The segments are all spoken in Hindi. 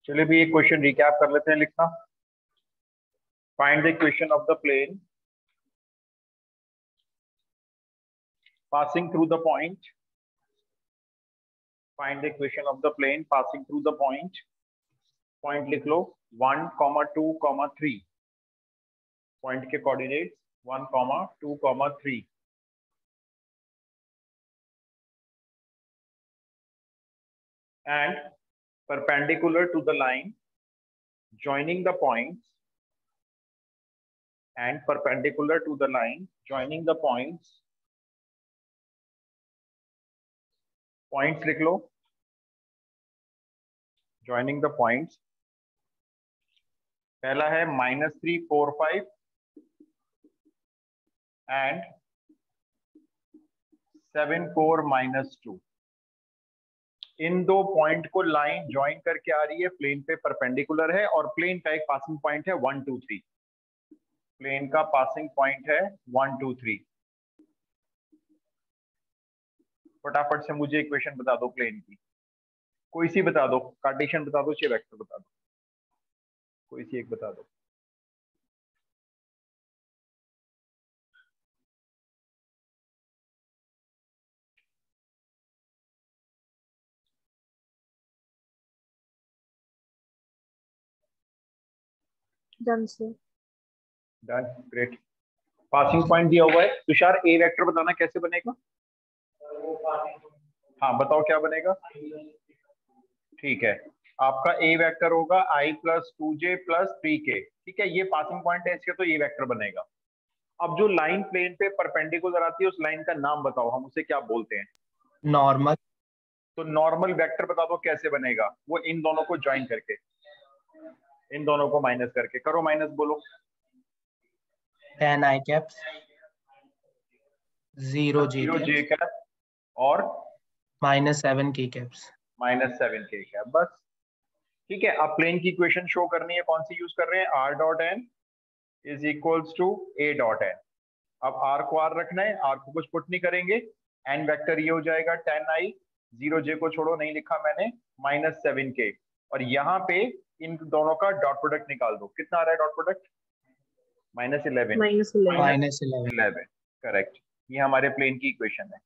चलिए भी एक क्वेश्चन रिकैप कर लेते हैं लिखना। Find the equation of the plane passing through the point. Find the equation of the plane passing through the point. Point लिख लो 1, 2, 3. Point के coordinates 1, 2, 3. And perpendicular to the line joining the points. And perpendicular to the line joining the points. Points लिख लो joining the points. पहला है -3, 4, 5 and 7, 4, -2. इन दो पॉइंट को लाइन ज्वाइन करके आ रही है, प्लेन पे परपेंडिकुलर है और प्लेन का एक पासिंग पॉइंट है 1, 2, 3. प्लेन का पासिंग पॉइंट है 1, 2, 3. फटाफट से मुझे इक्वेशन बता दो प्लेन की, कोई सी बता दो, कार्टेशियन बता दो, चाहे वेक्टर बता दो, कोई सी एक बता दो। Done sir. Done, great. Passing point दिया हुआ है। तुषार ए वेक्टर बताना कैसे बनेगा। हाँ बताओ क्या बनेगा। ठीक है, आपका ए वेक्टर होगा i + 2j + 3k। ठीक है, ये पासिंग पॉइंट है इसके, तो ये वेक्टर बनेगा। अब जो लाइन प्लेन पे परपेंडिकुलर आती है उस लाइन का नाम बताओ, हम उसे क्या बोलते हैं। नॉर्मल। तो नॉर्मल वेक्टर बता दो कैसे बनेगा। वो इन दोनों को ज्वाइन करके, इन दोनों को माइनस करके करो, माइनस बोलो। 10 i कैप्स 0 j कैप और -7 k कैप्स -7 k कैप, बस। ठीक है, अब प्लेन की इक्वेशन शो करनी है, कौन सी यूज कर रहे हैं, r.n = a.n। अब r को r रखना है, r को कुछ पुट नहीं करेंगे, n वेक्टर ये हो जाएगा 10i, 0j को छोड़ो, नहीं लिखा मैंने, -7k। और यहाँ पे इन दोनों का डॉट प्रोडक्ट निकाल दो, कितना आ रहा है डॉट प्रोडक्ट, -11। करेक्ट, ये हमारे प्लेन की इक्वेशन है।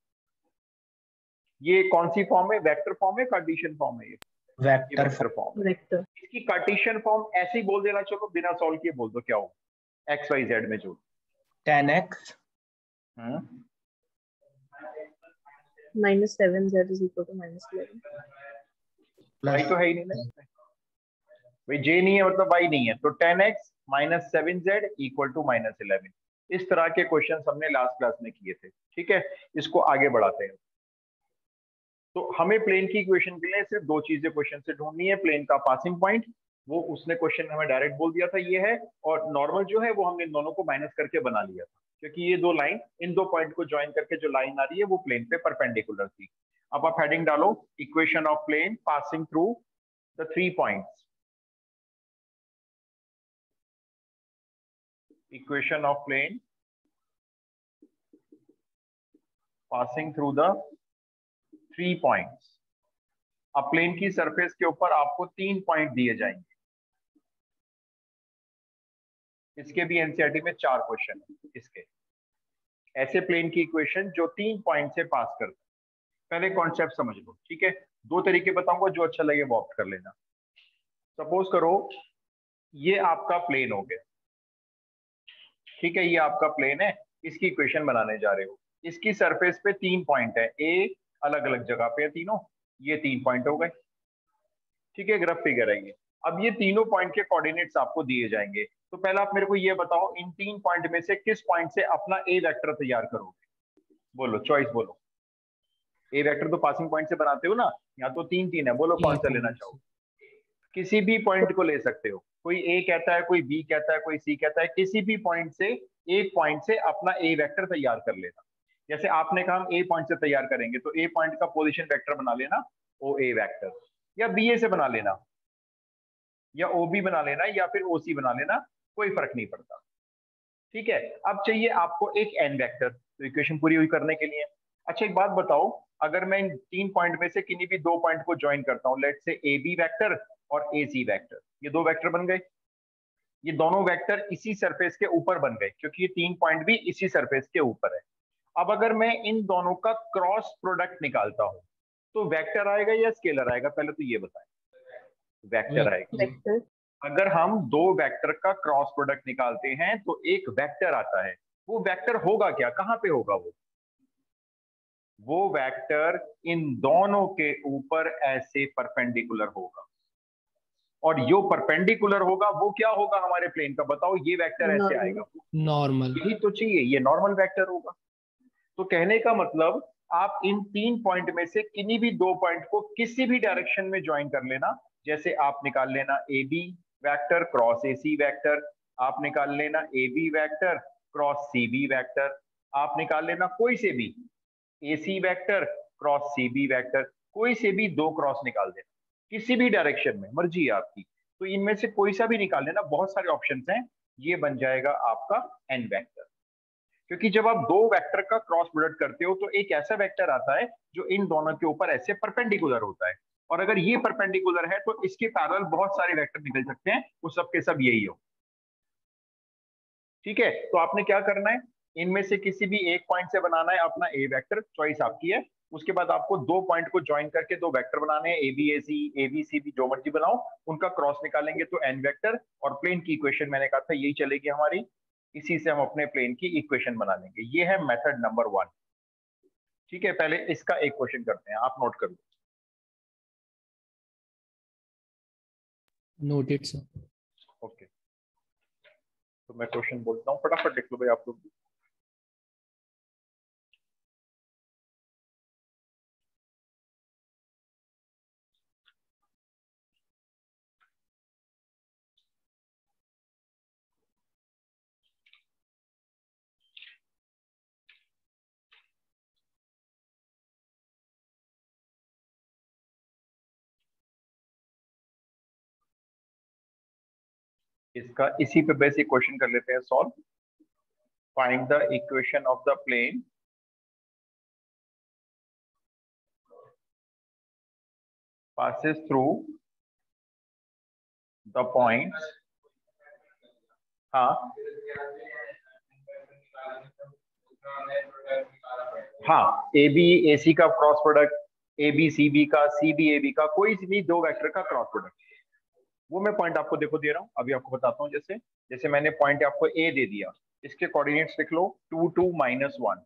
ये कौन सी फॉर्म है, वेक्टर फॉर्म है, कार्टेशियन फॉर्म है, ये वेक्टर फॉर्म। वेक्टर। इसकी कार्टेशियन फॉर्म ऐसे ही बोल देना, चलो बिना सॉल्व किए बोल दो क्या हो, x y z में जो 10x -7z = -11। y तो है ही नहीं ना भाई, j नहीं है मतलब y नहीं है, तो 10x - 7z = -11। इस तरह के क्वेश्चन हमने लास्ट क्लास में किए थे। ठीक है, इसको आगे बढ़ाते हैं। तो हमें प्लेन की इक्वेशन के लिए सिर्फ दो चीजें क्वेश्चन से ढूंढनी है। प्लेन का पासिंग पॉइंट, वो उसने क्वेश्चन हमें डायरेक्ट बोल दिया था ये है, और नॉर्मल जो है वो हमने इन दोनों को माइनस करके बना लिया था, क्योंकि ये दो लाइन, इन दो पॉइंट को ज्वाइन करके जो लाइन आ रही है वो प्लेन पे परपेंडिकुलर थी। अब आप हेडिंग डालो, equation of plane passing through the 3 points. Equation of plane passing through the 3 points. अब प्लेन की सरफेस के ऊपर आपको 3 पॉइंट दिए जाएंगे। इसके भी एनसीईआरटी में 4 क्वेश्चन है। इसके ऐसे प्लेन की इक्वेशन जो 3 पॉइंट से पास करते हैं। पहले कॉन्सेप्ट समझ लो। ठीक है, दो तरीके बताऊंगा, जो अच्छा लगे वो ऑप्ट कर लेना। सपोज करो ये आपका प्लेन हो गया। ठीक है, ये आपका प्लेन है, इसकी इक्वेशन बनाने जा रहे हो। इसकी सरफेस पे 3 पॉइंट है, ए अलग अलग जगह पे है तीनों, ये 3 पॉइंट हो गए। ठीक है, ग्राफ फिगर है ये। अब ये तीनों पॉइंट के कोऑर्डिनेट्स आपको दिए जाएंगे। तो पहले आप मेरे को ये बताओ, इन 3 पॉइंट में से किस पॉइंट से अपना ए वेक्टर तैयार करोगे। बोलो, चॉइस बोलो। ए वेक्टर तो पासिंग पॉइंट से बनाते हो ना, यहाँ तो 3 है, बोलो कौन सा लेना चाहोगे। किसी भी पॉइंट को ले सकते हो, कोई ए कहता है, कोई बी कहता है, कोई सी कहता है, किसी भी पॉइंट से, एक पॉइंट से अपना ए वेक्टर तैयार कर लेना। जैसे आपने कहा हम ए पॉइंट से तैयार करेंगे, तो ए पॉइंट का पोजीशन वेक्टर बना लेना ओ ए वेक्टर, या बी ए से बना लेना, या ओ बी बना लेना, या फिर ओ सी बना लेना, कोई फर्क नहीं पड़ता। ठीक है, अब चाहिए आपको एक एन वेक्टर, तो इक्वेशन पूरी हुई करने के लिए। अच्छा एक बात बताओ, अगर मैं इन 3 पॉइंट में से किन्हीं भी 2 पॉइंट को ज्वाइन करता हूँ, लेट से ए बी वेक्टर और AC वेक्टर, ये दो वेक्टर बन गए। ये दोनों वेक्टर इसी सरफेस के ऊपर बन गए क्योंकि ये 3 पॉइंट भी इसी सरफेस के ऊपर है। अब अगर मैं इन दोनों का क्रॉस प्रोडक्ट निकालता हूं तो वेक्टर आएगा या स्केलर आएगा, पहले तो ये बताएं। वेक्टर आएगा। वेक्टर। अगर हम दो वेक्टर का क्रॉस प्रोडक्ट निकालते हैं तो एक वेक्टर आता है। वो वेक्टर होगा क्या, कहां पे होगा वो वेक्टर इन दोनों के ऊपर ऐसे परपेंडिकुलर होगा। और जो परपेंडिकुलर होगा वो क्या होगा हमारे प्लेन का, बताओ। ये वेक्टर ऐसे आएगा, नॉर्मल। यही तो चाहिए, ये नॉर्मल वेक्टर होगा। तो कहने का मतलब आप इन 3 पॉइंट में से किन्हीं भी 2 पॉइंट को किसी भी डायरेक्शन में ज्वाइन कर लेना। जैसे आप निकाल लेना A B vector cross AC vector, आप निकाल लेना A B vector cross CB vector, आप निकाल लेना कोई से भी AC vector cross CB vector, कोई से भी 2 क्रॉस निकाल देना किसी भी डायरेक्शन में, मर्जी है आपकी। तो इनमें से कोई सा भी निकाल लेना, बहुत सारे ऑप्शंस हैं। ये बन जाएगा आपका N वेक्टर। क्योंकि जब आप दो वेक्टर का क्रॉस प्रोडक्ट करते हो तो एक ऐसा वेक्टर आता है जो इन दोनों के ऊपर ऐसे परपेंडिकुलर होता है। और अगर ये परपेंडिकुलर है तो इसके पैरेलल बहुत सारे वेक्टर निकल सकते हैं, वो सब के सब यही हो। ठीक है, तो आपने क्या करना है, इनमें से किसी भी एक पॉइंट से बनाना है अपना ए वेक्टर, चॉइस आपकी है। उसके बाद आपको 2 पॉइंट को ज्वाइन करके 2 वेक्टर बनाने हैं, ABAC ABCB जो मर्जी बनाओ, उनका क्रॉस निकालेंगे तो N वेक्टर। और प्लेन की इक्वेशन मैंने कहा था यही चलेगी हमारी, इसी से हम अपने प्लेन की इक्वेशन बना लेंगे। ये है मेथड नंबर 1। ठीक है, पहले इसका एक क्वेश्चन करते हैं, आप नोट कर लो। Noted sir. ओके, तो मैं क्वेश्चन बोलता हूँ, फटाफट लिख लो भाई आप लोग। इसका इसी पे बेसिक क्वेश्चन कर लेते हैं solve. Find the equation of the plane passes through the points। हाँ हाँ, AB AC का क्रॉस प्रोडक्ट, ABCB का, CBAB का, कोई भी 2 वेक्टर का क्रॉस प्रोडक्ट। वो मैं पॉइंट आपको देखो दे रहा हूँ, अभी आपको बताता हूँ। जैसे जैसे मैंने पॉइंट आपको A दे दिया, इसके कोऑर्डिनेट्स लिख लो 2 2 -1।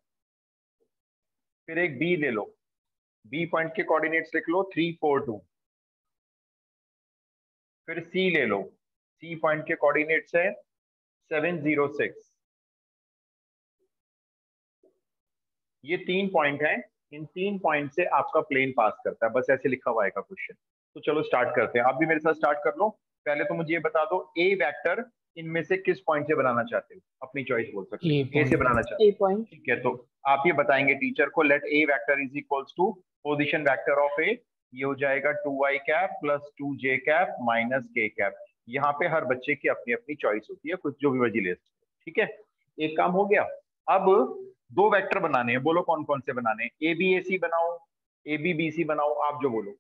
फिर एक B ले लो, B पॉइंट के कोऑर्डिनेट्स लिख लो 3 4 2। फिर C ले लो, C पॉइंट के कोऑर्डिनेट्स है 7 0 6। ये 3 पॉइंट हैं, इन 3 पॉइंट से आपका प्लेन पास करता है, बस ऐसे लिखा हुआ आएगा क्वेश्चन। तो चलो स्टार्ट करते हैं, आप भी मेरे साथ स्टार्ट कर लो। पहले तो मुझे ये बता दो ए वेक्टर इनमें से किस पॉइंट से बनाना चाहते हो, अपनी चॉइस बोल सकते हो। ए से बनाना चाहते ए हो, पॉइंट। ठीक है। तो आप ये बताएंगे टीचर को, let a vector is equals to position vector of A, ये हो जाएगा 2i cap plus 2j cap minus k cap. यहाँ पे हर बच्चे की अपनी अपनी चॉइस होती है, कुछ जो भी मर्जी ले सकते हो, ठीक है। एक काम हो गया। अब 2 वेक्टर बनाने हैं, बोलो कौन कौन से बनाने हैं। ABAC बनाओ, ABBC बनाओ, आप जो बोलो।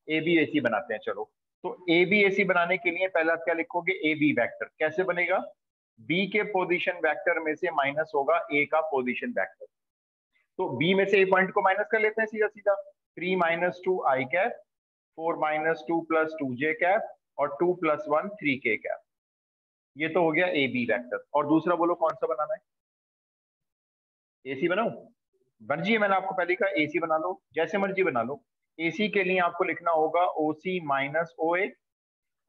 ABAC बनाते हैं, चलो। तो ABAC बनाने के लिए पहले आप क्या लिखोगे, AB वेक्टर कैसे बनेगा, B के पोजीशन वेक्टर में से माइनस होगा A का पोजीशन वेक्टर। तो B में से A पॉइंट को माइनस कर लेते हैं सीधा सीधा। 3 - 2 i कैप, 4 - 2 + 2j कैप, और 2 + 1 3k कैप। ये तो हो गया AB वेक्टर। और दूसरा बोलो कौन सा बनाना है। AC बनाओ, मर्जी है, मैंने आपको पहले कहा AC बना लो, जैसे मर्जी बना लो। AC के लिए आपको लिखना होगा OC - OA।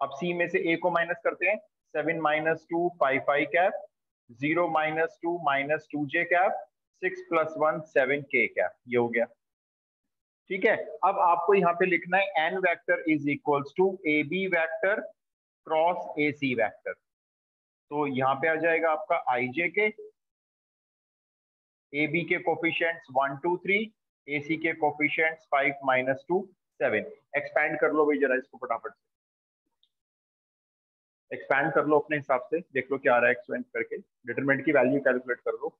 अब C में से A को माइनस करते हैं, 7 - 2 5 cap, 0 - 2 - 2j cap, 6 + 1 7k cap. ये हो गया, ठीक है। अब आपको यहाँ पे लिखना है N vector is equals to AB vector cross AC vector. तो यहाँ पे आ जाएगा आपका IJ के, AB के कोफिशिएंट्स 1 2 3, AC के कोफिशिएंट्स 5 - 2 7। एक्सपैंड कर लो भाई जरा इसको फटाफट से, एक्सपैंड कर लो अपने हिसाब से, देख लो क्या आ रहा है। एक्सपेंड करके डिटरमिनेंट की वैल्यू कैलकुलेट कर लो।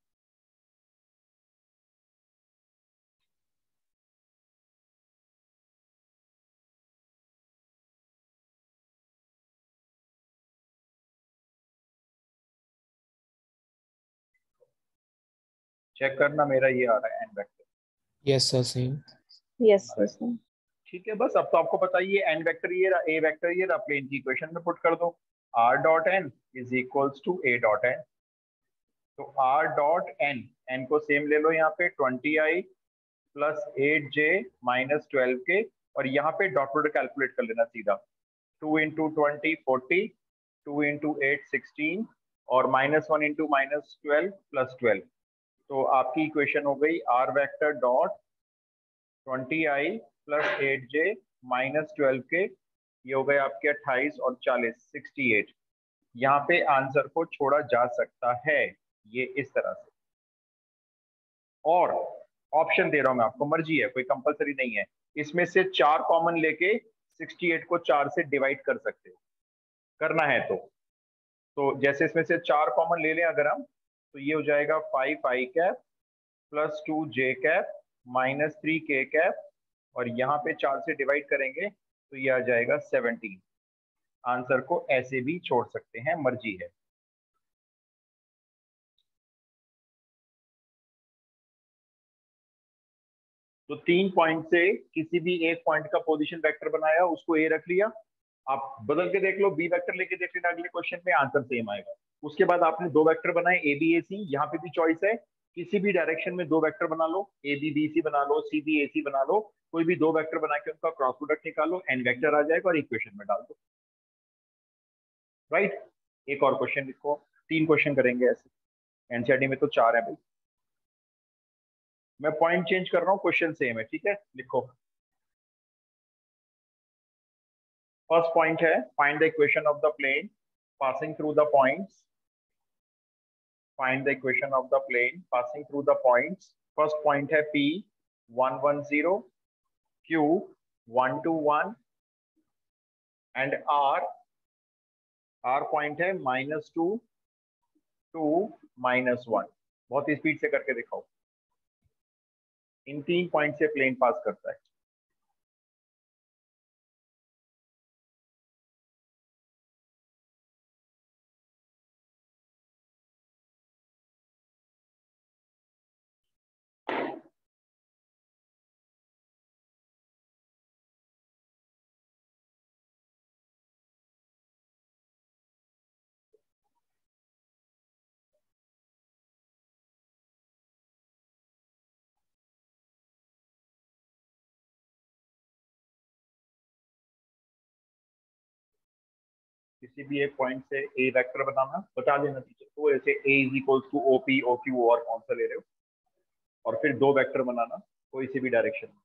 चेक करना, मेरा ये आ रहा है N vector. Yes sir same. Yes yes sir. ठीक है, बस अब तो आपको पता ही है एन वेक्टर ये रहा, ए वेक्टर ये रहा, प्लेन की इक्वेशन में पुट कर दो, r dot n is equals to a dot n। तो r डॉट n, n को सेम ले लो यहाँ पे 20i plus 8j minus 12k, और यहाँ पे डॉट प्रोडक्ट कैलकुलेट कर लेना सीधा, 2 इंटू 20 40, 2 इंटू 8 16, और -1 इंटू -12 प्लस 12। तो आपकी इक्वेशन हो गई r vector dot 20i plus 8j minus 12k, ये हो गए आपके 28 और 40 68। यहाँ पे आंसर को छोड़ा जा सकता है ये इस तरह से, और ऑप्शन दे रहा हूं मैं आपको, मर्जी है, कोई कंपलसरी नहीं है। इसमें से 4 कॉमन लेके 68 को 4 से डिवाइड कर सकते हो, करना है तो जैसे इसमें से 4 कॉमन ले लें अगर हम, तो ये हो जाएगा 5i cap plus 2j cap minus 3k cap, और यहाँ पे 4 से डिवाइड करेंगे तो ये आ जाएगा 17। आंसर को ऐसे भी छोड़ सकते हैं, मर्जी है। तो 3 पॉइंट से किसी भी एक पॉइंट का पोजीशन वेक्टर बनाया, उसको ए रख लिया, आप बदल के देख लो, बी वेक्टर लेके देख लेना, अगले क्वेश्चन में आंसर सेम आएगा। उसके बाद आपने 2 वेक्टर बनाए ए बी ए सी, यहाँ पे भी चॉइस है, किसी भी डायरेक्शन में 2 वेक्टर बना लो, ए बी बी सी बना लो, सी बी ए सी बना लो, कोई भी 2 वेक्टर बना के उनका क्रॉस प्रोडक्ट निकालो, एन वेक्टर आ जाएगा और इक्वेशन में डाल दो। राइट, एक और क्वेश्चन लिखो, 3 क्वेश्चन करेंगे ऐसे, एनसीईआरटी में तो 4 है भाई। मैं पॉइंट चेंज कर रहा हूँ, क्वेश्चन सेम है, ठीक है, लिखो। फर्स्ट पॉइंट है, find the equation of the plane passing through the points. Find the equation of the plane passing through the points. First point है P 110, Q 121 and R point है -2 2 -1। बहुत ही स्पीड से करके दिखाओ। इन 3 पॉइंट से प्लेन पास करता है। किसी भी एक पॉइंट से ए वेक्टर बनाना, बता देना टीचर को, जैसे A is equals to O P O Q, और कौन सा ले रहे हो, और फिर 2 वेक्टर बनाना कोई सी भी डायरेक्शन में।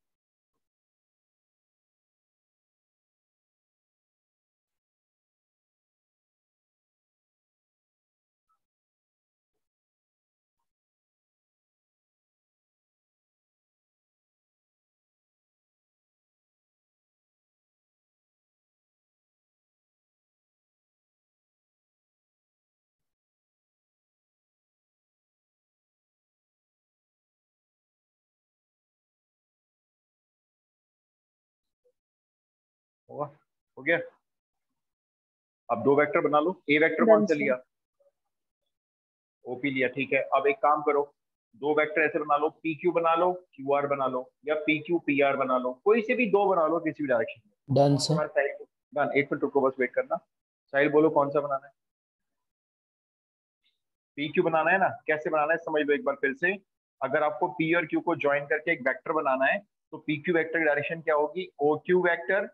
होगा, हो गया। अब 2 वेक्टर बना लो। ए वेक्टर कौन डन सा सर। लिया, ओपी लिया, ठीक है। अब एक काम करो, 2 वेक्टर ऐसे बना लो, पी क्यू बना लो, क्यू आर बना लो, या पी क्यू पी आर बना लो, कोई से भी 2 बना लो किसी भी डायरेक्शन में। डन उसके सर। बाद साहिल, डन। 1 मिनट रुको, बस वेट करना। साहिल बोलो कौन सा बनाना है। पी क्यू बनाना है ना, कैसे बनाना है समझ लो एक बार फिर से। अगर आपको पी और क्यू को ज्वाइन करके एक वेक्टर बनाना है, तो पी क्यू वेक्टर की डायरेक्शन क्या होगी, ओ क्यू वेक्टर,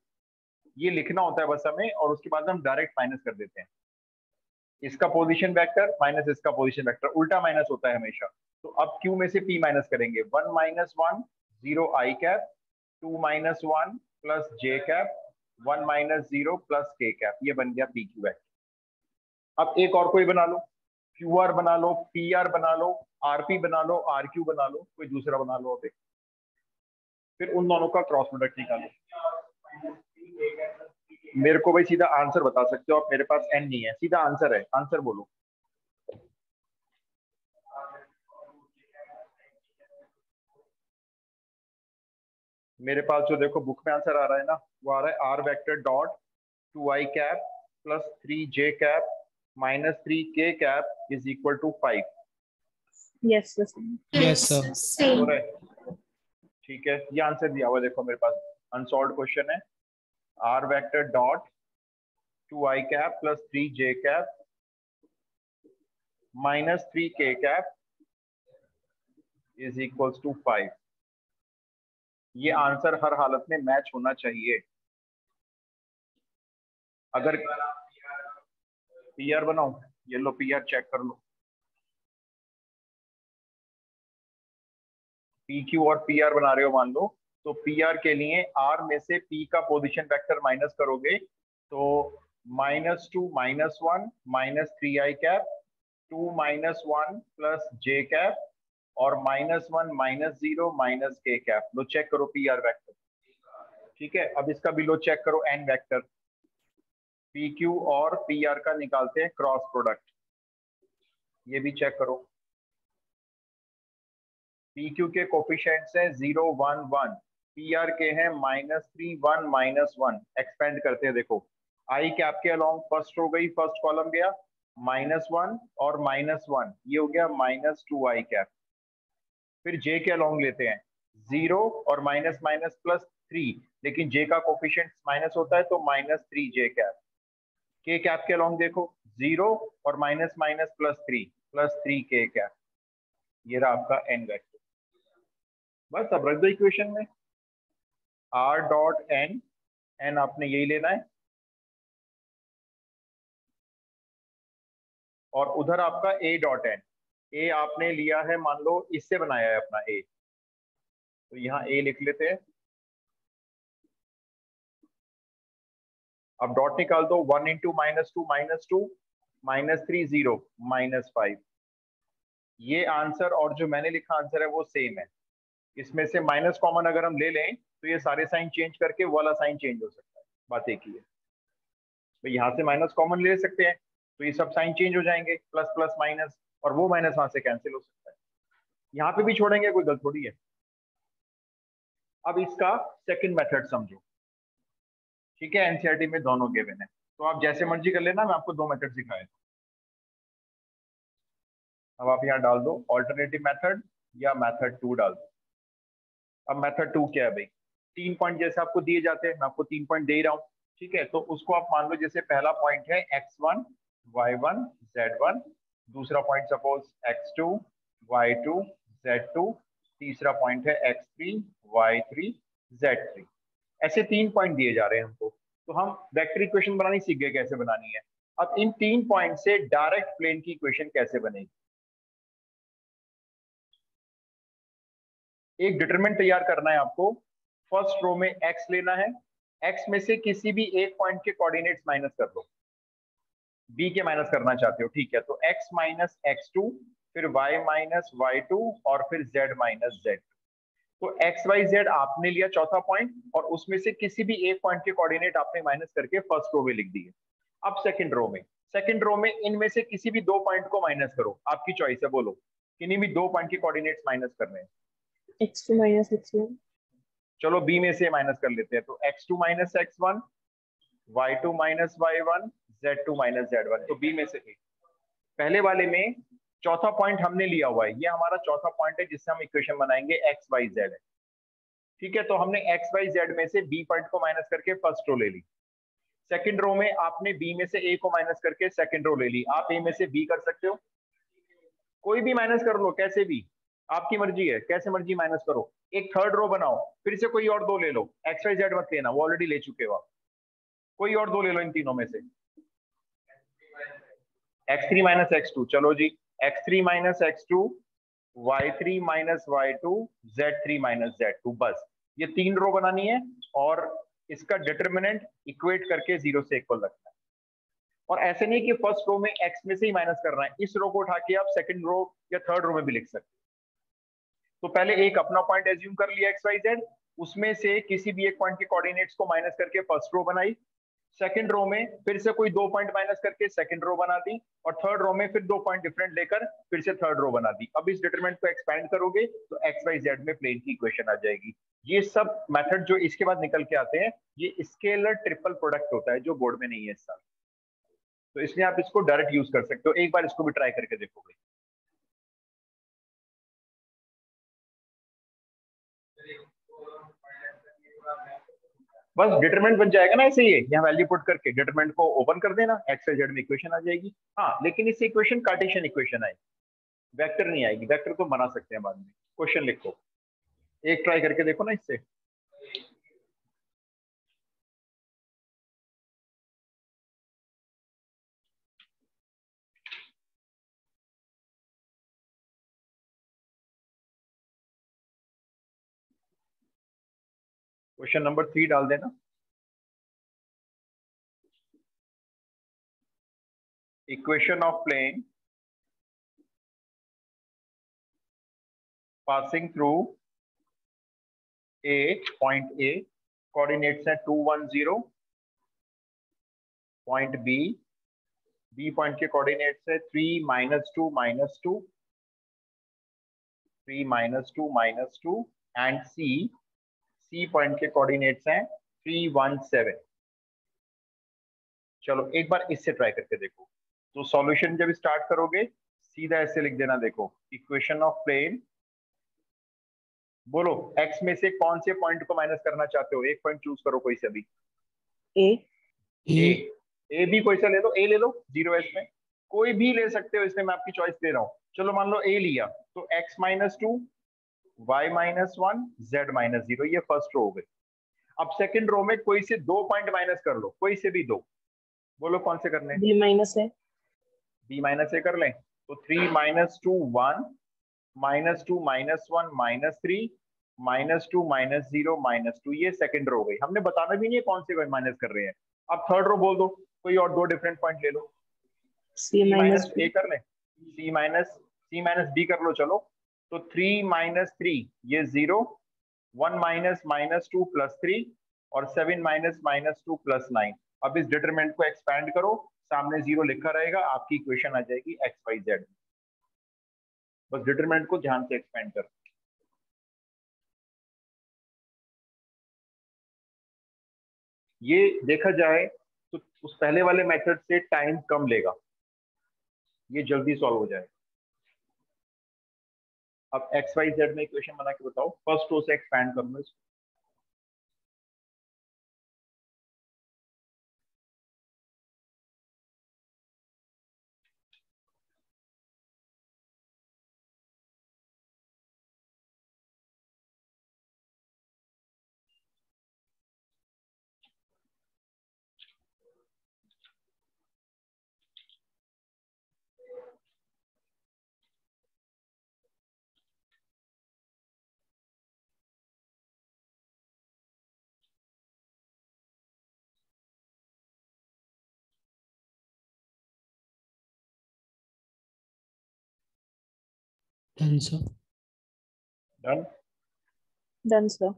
ये लिखना होता है बस हमें, और उसके बाद हम डायरेक्ट माइनस कर देते हैं। इसका पोजीशन वेक्टर माइनस इसका पोजीशन वेक्टर, उल्टा माइनस होता है हमेशा। तो अब क्यू में से पी माइनस करेंगे, 1 -1 0 आई कैप, 2 -1 प्लस जे कैप, 1 -0 प्लस के कैप, ये बन गया पी क्यू वेक्टर। अब एक और कोई बना लो, क्यू आर बना लो, पी आर बना लो, आर पी बना लो, आर क्यू बना लो, कोई दूसरा बना लो। अभी फिर उन दोनों का क्रॉस प्रोडक्ट निकालो। मेरे को भाई सीधा आंसर बता सकते हो आप, मेरे पास एन नहीं है, सीधा आंसर है, आंसर बोलो। मेरे पास जो देखो बुक में आंसर आ रहा है ना, वो आ रहा है r vector dot 2i cap plus 3j cap minus 3k cap is equal to 5। Yes, the same. Yes, sir. Same. हो रहा है? ठीक है, ये आंसर दिया हुआ देखो मेरे पास अनसॉल्व्ड क्वेश्चन है। R vector dot 2i cap plus 3j cap minus 3k cap is equals to 5। ये आंसर हर हालत में मैच होना चाहिए। अगर पीआर बनाओ, ये लो पीआर चेक कर लो। पी क्यू और पीआर बना रहे हो मान लो, तो पीआर के लिए आर में से पी का पोजीशन वेक्टर माइनस करोगे तो -2 -1 -3i cap 2 -1 plus j cap और -1 -0 -k कैप। लो चेक करो पीआर वेक्टर। ठीक है, अब इसका भी लो चेक करो एन वेक्टर। पी क्यू और पीआर का निकालते हैं क्रॉस प्रोडक्ट, ये भी चेक करो। पी क्यू के कोफिशिएंट्स हैं 0 1 1, पीआर के हैं -3 1 -1। एक्सपेंड करते हैं, देखो आई कैप के अलोंग फर्स्ट हो गई, फर्स्ट कॉलम गया -1 और -1, ये हो गया -2i कैप। फिर जे के अलोंग लेते हैं 0 और माइनस माइनस प्लस 3, लेकिन जे का कोफिशिएंट माइनस होता है तो -3j कैप। के कैप के अलोंग देखो 0 और minus minus plus 3k cap. ये रहा आपका एन वेक्टर। बस अब रख दो इक्वेशन में r डॉट एन, एन आपने यही लेना है और उधर आपका a डॉट एन, ए आपने लिया है मान लो इससे बनाया है अपना a, तो यहाँ a लिख लेते हैं। अब डॉट निकाल दो, 1 इंटू -2 -3 0 -5। ये आंसर और जो मैंने लिखा आंसर है वो सेम है। इसमें से माइनस कॉमन अगर हम ले लें तो ये सारे साइन चेंज करके वो वाला साइन चेंज हो सकता है, बात एक ही है। तो यहाँ से माइनस कॉमन ले सकते हैं तो ये सब साइन चेंज हो जाएंगे, प्लस प्लस माइनस, और वो माइनस वहां से कैंसिल हो सकता है। यहाँ पे भी छोड़ेंगे, कोई गलत थोड़ी है। अब इसका सेकंड मेथड समझो। ठीक है, एनसीईआरटी में दोनों गिवन है, तो आप जैसे मर्जी कर लेना, मैं आपको दो मेथड सिखाए। अब आप यहाँ डाल दो ऑल्टरनेटिव मेथड या मेथड 2 डाल दो। अब मेथड 2 क्या है भाई, 3 पॉइंट जैसे आपको दिए जाते हैं, मैं आपको 3 पॉइंट दे ही रहा हूँ। ठीक है, तो उसको आप मान लो जैसे पहला पॉइंट है x1 y1 z1, दूसरा point suppose x2 y2 z2, तीसरा पॉइंट है x3 y3 z3। ऐसे 3 पॉइंट दिए जा रहे हैं हमको, तो हम वेक्टर इक्वेशन बनानी सीख गए कैसे बनानी है। अब इन 3 पॉइंट से डायरेक्ट प्लेन की इक्वेशन कैसे बनेगी। एक डिटरमिनेंट तैयार करना है आपको। फर्स्ट रो में x लेना है, x में से किसी भी एक पॉइंट के कोऑर्डिनेट्स माइनस कर दो। b के माइनस करना चाहते हो, ठीक है, तो x माइनस x2, फिर y माइनस y2 और फिर z माइनस z। तो x y z आपने लिया चौथा पॉइंट और उसमें से किसी भी एक पॉइंट के कोऑर्डिनेट आपने माइनस करके फर्स्ट रो में लिख दिए। अब सेकंड रो में इनमें से किसी भी दो पॉइंट को माइनस करो, आपकी चॉइस है, बोलो किन्हीं भी दो पॉइंट के कोऑर्डिनेट्स माइनस करने हैं। x2 minus x1। चलो b में से माइनस कर लेते हैं, तो x2 minus x1, y2 minus y1, z2 minus z1। तो b में से पहले वाले में चौथा पॉइंट हमने लिया हुआ है, ये हमारा चौथा पॉइंट है जिससे हम इक्वेशन बनाएंगे x y z है। ठीक है, तो हमने x y z में से b पॉइंट को माइनस करके फर्स्ट रो ले ली। सेकंड रो में आपने b में से a को माइनस करके सेकंड रो ले ली। आप a में से b कर सकते हो, कोई भी माइनस कर लो, कैसे भी आपकी मर्जी है, कैसे मर्जी माइनस करो। एक थर्ड रो बनाओ, फिर से कोई और दो ले लो, एक्स वाई जेड मत लेना, वो ऑलरेडी ले चुके हो आप। कोई और दो ले लो इन तीनों में से, x3 माइनस x2, चलो जी x3 minus x2, y3 minus y2, z3 minus z2। बस ये 3 रो बनानी है और इसका डिटरमिनेंट इक्वेट करके 0 से इक्वल रखना है। और ऐसे नहीं कि फर्स्ट रो में x में से ही माइनस करना है, इस रो को उठा के आप सेकंड रो या थर्ड रो में भी लिख सकते हैं। तो पहले एक अपना पॉइंट एज्यूम कर लिया एक्स वाई जेड, उसमें से किसी भी एक पॉइंट के कोऑर्डिनेट्स को माइनस करके फर्स्ट रो बनाई। सेकंड रो में फिर से कोई दो पॉइंट माइनस करके सेकंड रो बना दी, और थर्ड रो में फिर दो पॉइंट डिफरेंट लेकर फिर से थर्ड रो बना दी। अब इस डिटरमिनेंट को एक्सपैंड करोगे तो एक्स वाई जेड में प्लेन की इक्वेशन आ जाएगी। ये सब मेथड जो इसके बाद निकल के आते हैं, ये स्केलर ट्रिपल प्रोडक्ट होता है जो बोर्ड में नहीं है इस साल, तो इसलिए आप इसको डायरेक्ट यूज कर सकते हो। एक बार इसको भी ट्राई करके देखोगे। बस डिटरमिनेंट बन जाएगा ना ऐसे, ये यहाँ वैल्यू पुट करके डिटरमिनेंट को ओपन कर देना, एक्स वाई जेड में इक्वेशन आ जाएगी। हाँ लेकिन इससे इक्वेशन कार्टेशियन इक्वेशन आएगी, वेक्टर नहीं आएगी। वेक्टर तो बना सकते हैं बाद में। क्वेश्चन लिखो, एक ट्राई करके देखो ना इससे। क्वेश्चन नंबर 3 डाल देना। Equation of plane passing through A, point A, coordinates है 2 1 0, पॉइंट बी, बी पॉइंट के कोऑर्डिनेट्स है 3 -2 -2, 3 -2 -2 एंड सी, सी पॉइंट के कोऑर्डिनेट्स हैं 3 1 7। चलो एक बार इससे ट्राई करके देखो। तो सॉल्यूशन जब स्टार्ट करोगे सीधा ऐसे लिख देना, देखो इक्वेशन ऑफ प्लेन, बोलो एक्स में से कौन से पॉइंट को माइनस करना चाहते हो, एक पॉइंट चूज करो कोई सा भी। ए। ए बी कोई सा ले लो, ए ले लो, 0 में कोई भी ले सकते हो, इसमें मैं आपकी चॉइस दे रहा हूँ। चलो मान लो ए लिया, तो x -2, y -1, z -0, ये फर्स्ट रो हो गई। अब सेकंड रो में कोई से 2 पॉइंट माइनस कर लो, कोई से भी 2, बोलो कौन से करने। बी माइनस है। b -a कर लें, तो 3 -2 1, -2 -1 -3, -2 -0 -2, ये सेकंड रो हो गई। हमने बताना भी नहीं है कौन से माइनस कर रहे हैं। अब थर्ड रो बोल दो, कोई और 2 डिफरेंट पॉइंट ले लो। सी माइनस -a कर लें, c -b कर लो। चलो तो 3 -3 ये 0, 1 -2 +3 और 7 -2 +9। अब इस डिटरमिनेंट को एक्सपैंड करो, सामने 0 लिखा रहेगा, आपकी इक्वेशन आ जाएगी एक्स वाई जेड। बस डिटरमिनेंट को ध्यान से एक्सपेंड करो। ये देखा जाए तो उस पहले वाले मेथड से टाइम कम लेगा, ये जल्दी सॉल्व हो जाए। अब एक्स वाई जेड में इक्वेशन बना के बताओ, फर्स्ट रो से एक्सपैंड करूंगा इसको। Done sir. Done. Done sir.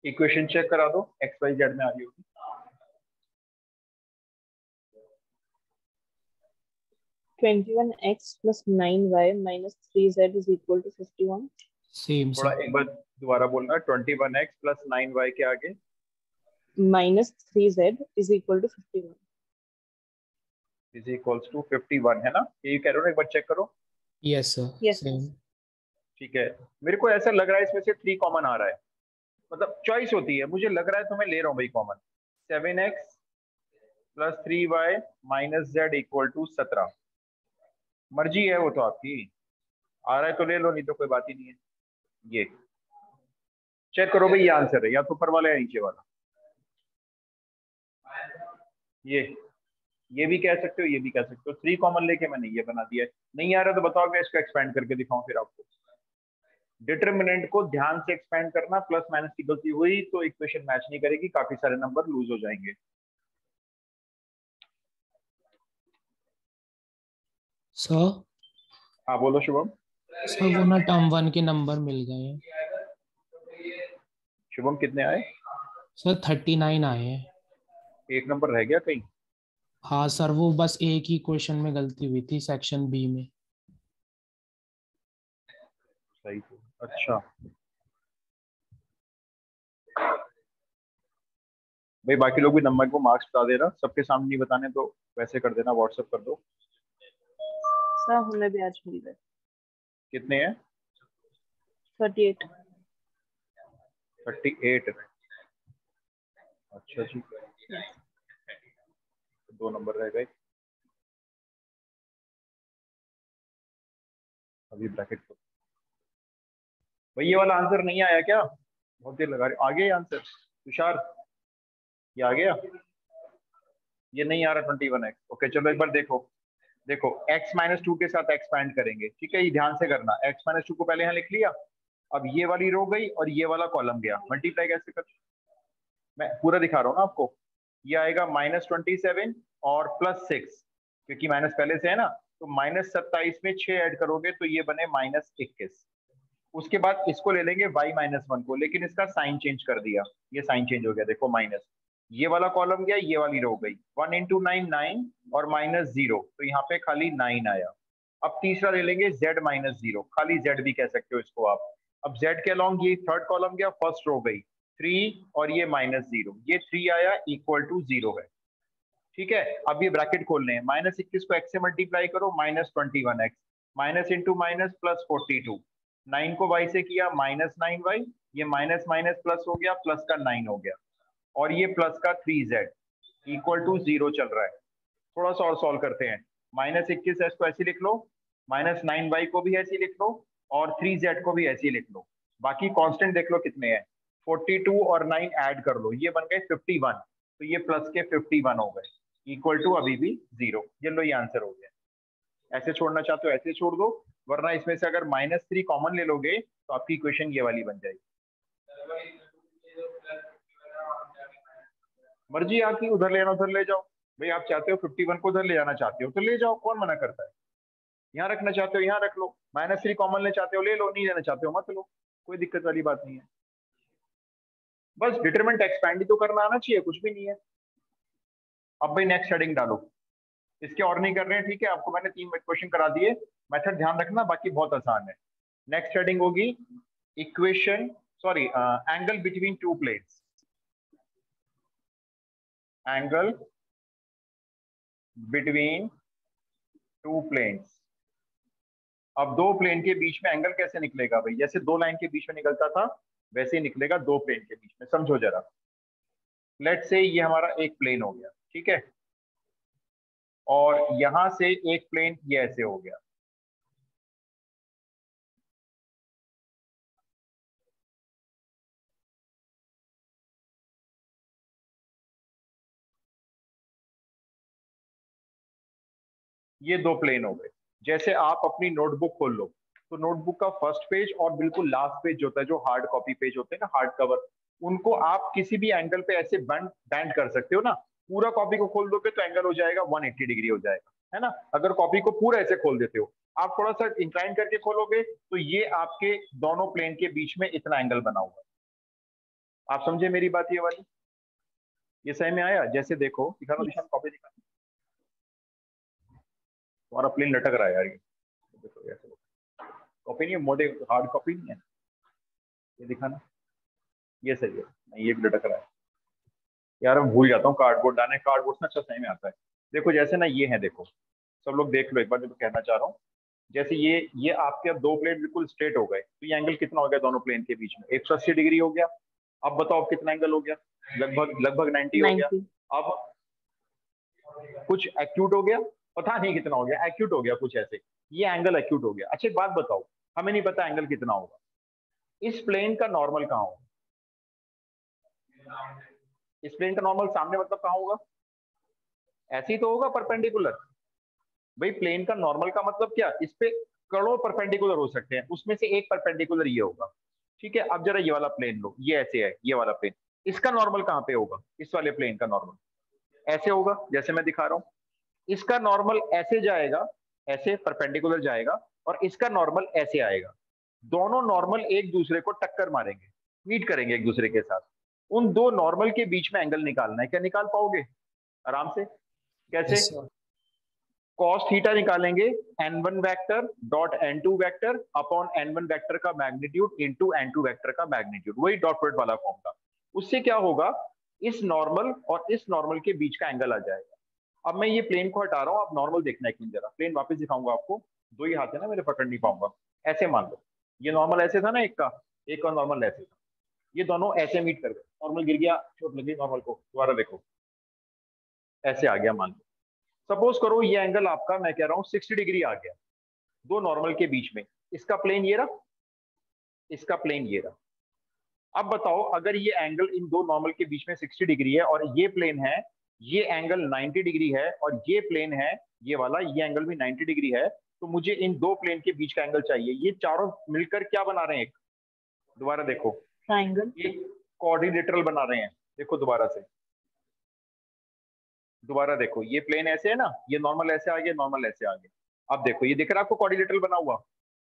Equation check करा दो, एक्स वाई जेड में आ रही होगी। 21x plus 9y minus 3z is equal to 51। Same थोड़ा सर। एक बार दोबारा बोलना, 21x + 9y के आगे minus 3z is equal to 51। Is equals to 51 है ना, ये कह रहे हो ना, एक बार चेक करो। Yes sir. Yes, same. ठीक है, मेरे को ऐसा लग रहा है इसमें से 3 कॉमन आ रहा है, मतलब चॉइस होती है, मुझे लग रहा है तो मैं ले रहा हूँ भाई कॉमन। 7x + 3y - z = 17। मर्जी है वो तो आपकी, आ रहा है तो ले लो, नहीं तो कोई बात ही नहीं है। ये चेक करो भाई, ये आंसर है या तो ऊपर वाला या नीचे वाला। ये भी कह सकते हो, ये भी कह सकते हो, 3 कॉमन लेके मैंने ये बना दिया है। नहीं आ रहा तो बताओ, मैं इसको एक्सपेंड करके दिखाऊं फिर आपको। डिटरमिनेंट को ध्यान से एक्सपेंड करना, प्लस माइनस की गलती हुई तो इक्वेशन मैच नहीं करेगी, काफी सारे नंबर लूज हो जाएंगे। सर। हाँ बोलो शुभम। सर वो ना टर्म 1 के नंबर मिल गए हैं शुभम कितने आए? सर। 39 आए हैं। एक नंबर रह गया कहीं? हाँ सर, वो बस एक ही क्वेश्चन में गलती हुई थी, सेक्शन बी में। सही तो, अच्छा भाई, बाकी लोग भी नंबर को मार्क्स बता देना, सबके सामने नहीं बताने तो वैसे कर देना, व्हाट्सएप कर दो। सर हमें भी आज मिल गए। कितने हैं? 38। 38। अच्छा जी, दो नंबर रह गए अभी ब्रैकेट को। भाई ये वाला आंसर नहीं आया क्या? बहुत देर लगा रहे, आ गया आंसर तुषार? ये आ गया? ये नहीं आ रहा 21x। ओके चलो एक बार देखो। देखो x-2 के साथ एक्सपैंड करेंगे, ठीक है, ये ध्यान से करना। x-2 को पहले यहाँ लिख लिया, अब ये वाली रो गई और ये वाला कॉलम गया, मल्टीप्लाई कैसे कर, मैं पूरा दिखा रहा हूँ ना आपको। ये आएगा -27 और +6, क्योंकि माइनस पहले से है ना, तो -27 में 6 ऐड करोगे तो ये बने -21। उसके बाद इसको ले लेंगे y-1 को, लेकिन इसका साइन चेंज कर दिया, ये साइन चेंज हो गया, देखो माइनस, ये वाला कॉलम गया, ये वाली रो गई, 1 × 9 9 और -0, तो यहाँ पे खाली 9 आया। अब तीसरा ले लेंगे z-0, खाली z भी कह सकते हो इसको आप। अब z के अलॉन्ग ये थर्ड कॉलम गया, फर्स्ट रो गई 3 और ये -0, ये 3 आया इक्वल टू 0 है, ठीक है। अब ये ब्रैकेट खोलने हैं, -21 को x से मल्टीप्लाई करो, -21x, माइनस इंटू माइनस +42, 9 को y से किया -9y, ये माइनस माइनस प्लस हो गया, प्लस का 9 हो गया, और ये प्लस का 3z इक्वल टू 0 चल रहा है। थोड़ा सा और सॉल्व करते हैं, -21x को ऐसे लिख लो, -9y को भी ऐसे लिख लो, और 3z को भी ऐसे लिख लो। बाकी कांस्टेंट देख लो कितने हैं, 42 और 9 ऐड कर लो, ये बन गए 51, तो ये प्लस के 51 हो गए, इक्वल टू अभी भी 0। ये लो, ये आंसर हो गया। ऐसे छोड़ना चाहते हो ऐसे छोड़ दो, वरना इसमें से अगर -3 कॉमन ले लोगे तो आपकी इक्वेशन ये वाली बन जाएगी। मर्जी आपकी, उधर ले जाना उधर ले जाओ भाई, आप चाहते हो 51 को उधर ले जाना चाहते हो तो ले जाओ, कौन मना करता है। यहाँ रखना चाहते हो यहाँ रख लो, -3 कॉमन ले चाहते हो ले लो, नहीं लेना चाहते हो मत लो, कोई दिक्कत वाली बात नहीं है। बस डिटरमिनेंट एक्सपैंड ही तो करना आना चाहिए, कुछ भी नहीं है। अब भाई नेक्स्ट हेडिंग डालो, इसके और नहीं कर रहे हैं, ठीक है, आपको मैंने 3 क्वेश्चन करा दिए, मेथड ध्यान रखना, बाकी बहुत आसान है। नेक्स्ट हेडिंग होगी equation, sorry, angle between two plates, angle between two planes. अब दो प्लेन के बीच में एंगल कैसे निकलेगा भाई, जैसे दो लाइन के बीच में निकलता था वैसे ही निकलेगा दो प्लेन के बीच में, समझो जरा। लेट्स से ये हमारा एक प्लेन हो गया, ठीक है, और यहां से एक प्लेन ये ऐसे हो गया, ये दो प्लेन हो गए। जैसे आप अपनी नोटबुक खोल लो, तो नोटबुक का फर्स्ट पेज और बिल्कुल लास्ट पेज जो होता है, जो हार्ड कॉपी पेज होते हैं ना, हार्ड कवर, उनको आप किसी भी एंगल पे ऐसे बैंड कर सकते हो ना। पूरा कॉपी को खोल दोगे तो एंगल हो जाएगा 180 डिग्री हो जाएगा, है ना। अगर कॉपी को पूरा ऐसे खोल देते हो, आप थोड़ा सा इंक्लाइन करके खोलोगे तो ये आपके दोनों प्लेन के बीच में इतना एंगल बना हुआ है। आप समझे मेरी बात ये वाली, ये सही में आया? जैसे देखो, दिखा लो दिशा, कॉपी दिखा, तुम्हारा प्लेन लटक रहा है यार, ये देखो ऐसे कॉपी नहीं है, मोटे हार्ड कॉपी नहीं है, ये दिखाना, ये सही है, नहीं ये भी लटक रहा है यार, मैं भूल जाता हूँ कार्डबोर्ड लाने, कार्डबोर्ड ना अच्छा सही में आता है। देखो जैसे ना ये है, देखो सब लोग देख लो एक बार, जो तो कहना चाह रहा हूँ, जैसे ये आपके अब दो प्लेन बिल्कुल स्ट्रेट हो गए, तो ये एंगल कितना हो गया दोनों प्लेन के बीच में, 180 डिग्री हो गया। अब बताओ अब कितना एंगल हो गया, लगभग 90 हो गया। 90। अब कुछ एक्यूट हो गया, पता नहीं कितना हो गया, एक्यूट हो गया कुछ ऐसे, ये एंगल एक्यूट हो गया। अच्छा एक बात बताओ, हमें नहीं पता एंगल कितना होगा, इस प्लेन का नॉर्मल कहाँ होगा? इस प्लेन का नॉर्मल सामने मतलब कहाँ होगा? ऐसे ही तो होगा, परपेंडिकुलर। भाई प्लेन का नॉर्मल का मतलब क्या, इस पे करोड़ों परपेंडिकुलर हो सकते हैं, उसमें से एक परपेंडिकुलर ये होगा, ठीक है। अब जरा ये वाला प्लेन लो, ये ऐसे है, ये वाला प्लेन, इसका नॉर्मल कहाँ पे होगा? इस वाले प्लेन का नॉर्मल ऐसे होगा जैसे मैं दिखा रहा हूँ, इसका नॉर्मल ऐसे जाएगा, ऐसे परपेंडिकुलर जाएगा, और इसका नॉर्मल ऐसे आएगा। दोनों नॉर्मल एक दूसरे को टक्कर मारेंगे, मीट करेंगे एक दूसरे के साथ। उन दो नॉर्मल के बीच में एंगल निकालना है, क्या निकाल पाओगे आराम से? कैसे? Yes, sir. कॉस थीटा निकालेंगे, n1 vector dot n2 vector upon n1 vector का मैग्नीट्यूड इनटू n2 वेक्टर का मैग्नीट्यूड, वही डॉट प्रोडक्ट वाला फॉर्मूला। उससे क्या होगा, इस नॉर्मल और इस नॉर्मल के बीच का एंगल आ जाएगा। अब मैं ये प्लेन को हटा रहा हूँ, आप नॉर्मल देखना है, जरा प्लेन वापस दिखाऊंगा आपको, दो ही हाथ है ना मेरे, पकड़ नहीं पाऊंगा। ऐसे मान लो ये नॉर्मल ऐसे था ना, एक का नॉर्मल ऐसे था, ये दोनों ऐसे मीट कर गए, नॉर्मल गिर गया, चोट लगी नॉर्मल को, दोबारा देखो ऐसे आ गया। मान लो सपोज करो ये एंगल आपका, मैं कह रहा हूँ 60 डिग्री आ गया दो नॉर्मल के बीच में, इसका प्लेन ये रहा, इसका प्लेन ये रहा। अब बताओ अगर ये एंगल इन दो नॉर्मल के बीच में 60 डिग्री है और ये प्लेन है, ये एंगल 90 डिग्री है और ये प्लेन है ये वाला, ये एंगल भी 90 डिग्री है, तो मुझे इन दो प्लेन के बीच का एंगल चाहिए। ये चारों मिलकर क्या बना रहे हैं? एक, दोबारा देखो, ट्राइंगल। ये क्वाड्रिलेटरल बना रहे हैं। देखो दोबारा से, दोबारा देखो, ये प्लेन ऐसे है ना, ये नॉर्मल ऐसे आ गया, नॉर्मल ऐसे आ गया। अब देखो ये दिख रहा है आपको क्वाड्रिलेटरल बना हुआ,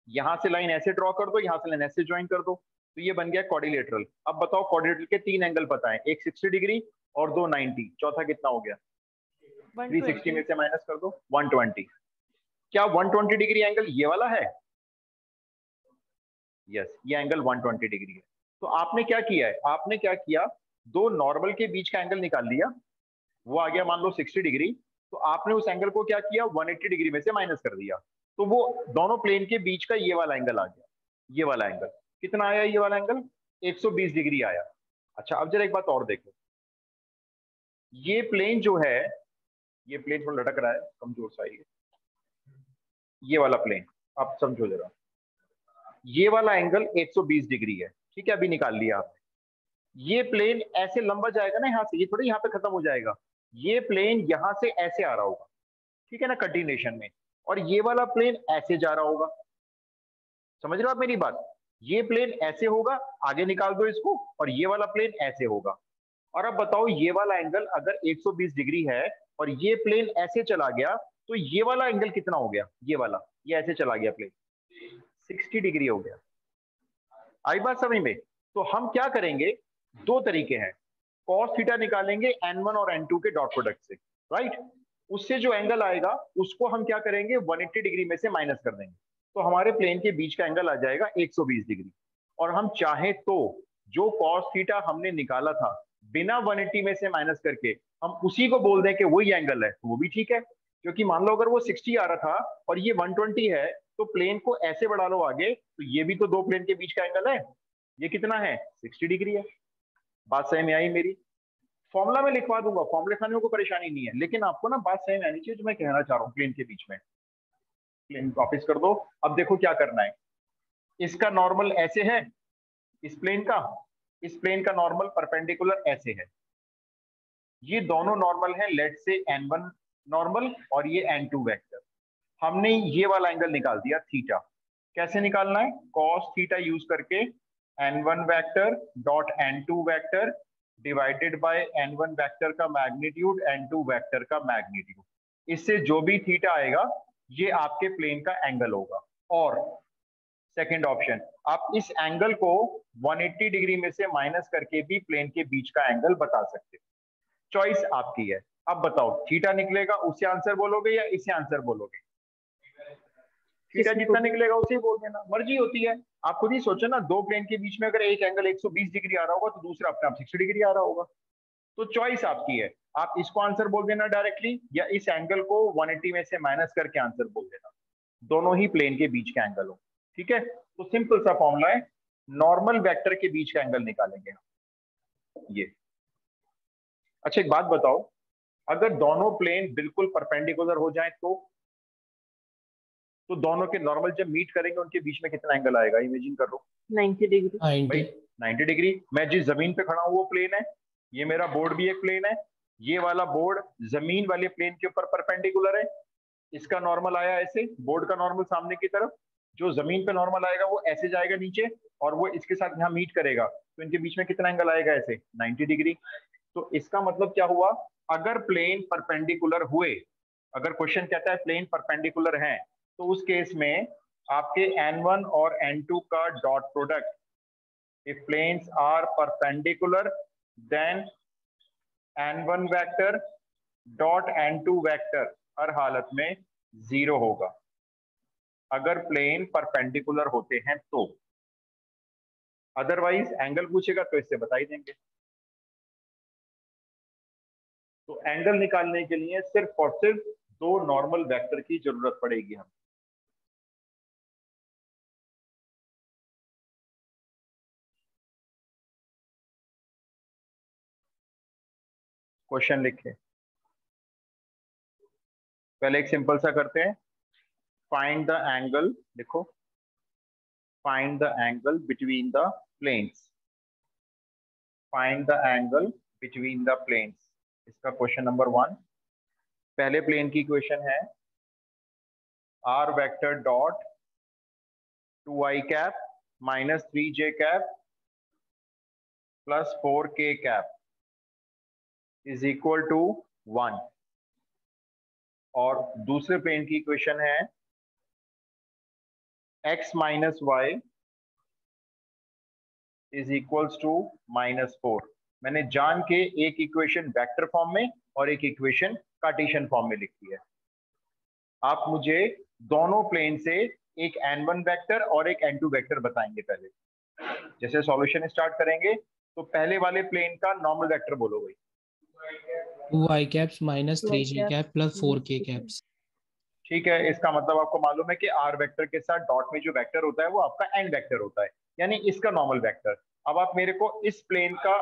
यहां से लाइन ऐसे ड्रॉ कर दो, यहां से लाइन ऐसे ज्वाइन कर दो, तो ये बन गया क्वाड्रिलेटरल। अब बताओ क्वाड्रिलेटरल के तीन एंगल पता है, एक 60 डिग्री और दो 90, चौथा कितना हो गया? 360 में से माइनस कर दो 120। क्या 120 डिग्री एंगल ये वाला है? यस, ये एंगल 120 डिग्री है। तो आपने क्या किया है, आपने क्या किया, दो नॉर्मल के बीच का एंगल निकाल लिया, वो आ गया मान लो 60 डिग्री, तो आपने उस एंगल को क्या किया, 180 डिग्री में से माइनस कर दिया, तो वो दोनों प्लेन के बीच का ये वाला एंगल आ गया। ये वाला एंगल कितना आया? ये वाला एंगल 120 डिग्री आया। अच्छा अब जरा एक बात और देखो, ये प्लेन जो है, ये प्लेन थोड़ा लटक रहा है, कमजोर सा है ये वाला प्लेन, आप समझो जरा, ये वाला एंगल 120 डिग्री है, ठीक है, अभी निकाल लिया आपने। ये प्लेन ऐसे लंबा जाएगा ना यहाँ से, ये थोड़ी यहाँ पे खत्म हो जाएगा, ये प्लेन यहाँ से ऐसे आ रहा होगा, ठीक है ना, कंटिन्यूएशन में, और ये वाला प्लेन ऐसे जा रहा होगा। समझ रहे हो आप मेरी बात? ये प्लेन ऐसे होगा, आगे निकाल दो इसको, और ये वाला प्लेन ऐसे होगा। और अब बताओ ये वाला एंगल अगर 120 डिग्री है और ये प्लेन ऐसे चला गया, तो ये वाला एंगल कितना हो गया? ये वाला, ये ऐसे चला गया प्लेन, 60 डिग्री हो गया। आई बात समझ में? तो हम क्या करेंगे, दो तरीके हैं, cos थीटा निकालेंगे n1 और n2 के डॉट प्रोडक्ट से, राइट। उससे जो एंगल आएगा उसको हम क्या करेंगे, 180 डिग्री में से माइनस कर देंगे, तो हमारे प्लेन के बीच का एंगल आ जाएगा 120 डिग्री। और हम चाहें तो जो cos थीटा हमने निकाला था बिना 180 में से माइनस करके, हम उसी को बोल दें कि वही एंगल है, तो वो भी ठीक है। क्योंकि मान लो अगर वो 60 आ रहा था और ये 120 है, तो प्लेन को ऐसे बढ़ा लो आगे, तो ये भी तो दो प्लेन के बीच का एंगल है, ये कितना है? 60 डिग्री है। बात समझ में आई मेरी? फॉर्मूला में लिखवा दूंगा, फॉर्मूला लिखने में कोई परेशानी नहीं है, लेकिन आपको ना बात समझ में आनी चाहिए जो मैं कहना चाह रहा हूँ। प्लेन के बीच में, प्लेन वापिस कर दो। अब देखो क्या करना है, इसका नॉर्मल ऐसे है, इस प्लेन का नॉर्मल परपेंडिकुलर ऐसे है, ये दोनों नॉर्मल है, लेट से n1 नॉर्मल और ये n2 वेक्टर। हमने ये वाला एंगल निकाल दिया थीटा। कैसे निकालना है? cos थीटा यूज करके n1 vector dot n2 vector divided by n1 vector का मैग्नीट्यूड n2 वेक्टर का मैग्नीट्यूड, इससे जो भी थीटा आएगा ये आपके प्लेन का एंगल होगा। और सेकंड ऑप्शन, आप इस एंगल को 180 डिग्री में से माइनस करके भी प्लेन के बीच का एंगल बता सकते हो, चॉइस आपकी है। अब बताओ थीटा निकलेगा उससे आंसर बोलोगे या इसे आंसर बोलोगे? थीटा जितना निकलेगा उसे बोल देना, मर्जी होती है। आप खुद ही सोचो ना, दो प्लेन के बीच में अगर एक एंगल 120 डिग्री आ रहा होगा तो दूसरा अपने आप 60 डिग्री आ रहा होगा, तो चॉइस आपकी है। आप इसको आंसर बोल देना डायरेक्टली, या इस एंगल को 180 में से माइनस करके आंसर बोल देना, दोनों ही प्लेन के बीच का एंगल हो, ठीक है। तो सिंपल सा फॉर्मूला है, नॉर्मल वेक्टर के बीच का एंगल निकालेंगे हम ये। अच्छा एक बात बताओ, अगर दोनों प्लेन बिल्कुल परपेंडिकुलर हो जाए तो दोनों के नॉर्मल जब मीट करेंगे उनके बीच में कितना एंगल आएगा? इमेजिन कर लो। 90 डिग्री। भाई 90 डिग्री। मैं जिस जमीन पे खड़ा हूं वो प्लेन है, ये मेरा बोर्ड भी एक प्लेन है, ये वाला बोर्ड जमीन वाले प्लेन के ऊपर परपेंडिकुलर है, इसका नॉर्मल आया ऐसे, बोर्ड का नॉर्मल सामने की तरफ, जो जमीन पे नॉर्मल आएगा वो ऐसे जाएगा नीचे और वो इसके साथ यहाँ मीट करेगा, तो इनके बीच में कितना एंगल आएगा? ऐसे 90 डिग्री। तो इसका मतलब क्या हुआ, अगर प्लेन परपेंडिकुलर हुए, अगर क्वेश्चन कहता है प्लेन परपेंडिकुलर है, तो उस केस में आपके n1 और n2 का dot product, if planes are perpendicular then n1 vector dot n2 vector हर हालत में 0 होगा, अगर प्लेन परपेंडिकुलर होते हैं तो। अदरवाइज एंगल पूछेगा तो इससे बता ही देंगे। तो एंगल निकालने के लिए सिर्फ और सिर्फ दो नॉर्मल वेक्टर की जरूरत पड़ेगी हमें। क्वेश्चन लिखे। पहले एक सिंपल सा करते हैं, फाइंड द एंगल, देखो find the angle between the planes, find the angle between the planes, इसका क्वेश्चन नंबर 1। पहले प्लेन की इक्वेशन है r vector dot 2i cap minus 3j cap plus 4k cap is equal to 1। और दूसरे प्लेन की इक्वेशन है x minus y is equals to -4। मैंने जान के एक इक्वेशन वेक्टर फॉर्म में और एक इक्वेशन कार्टेशियन फॉर्म में लिखी है। आप मुझे दोनों प्लेन से एक n1 वेक्टर और एक n2 वेक्टर बताएंगे। पहले जैसे सॉल्यूशन स्टार्ट करेंगे तो पहले वाले प्लेन का नॉर्मल वेक्टर बोलो भाई। 2i caps minus 3j cap plus 4k caps. ठीक है, इसका मतलब आपको मालूम है कि r वेक्टर के साथ डॉट में जो वेक्टर होता है वो आपका n वेक्टर होता है, यानी इसका नॉर्मल वेक्टर। अब आप मेरे को इस प्लेन का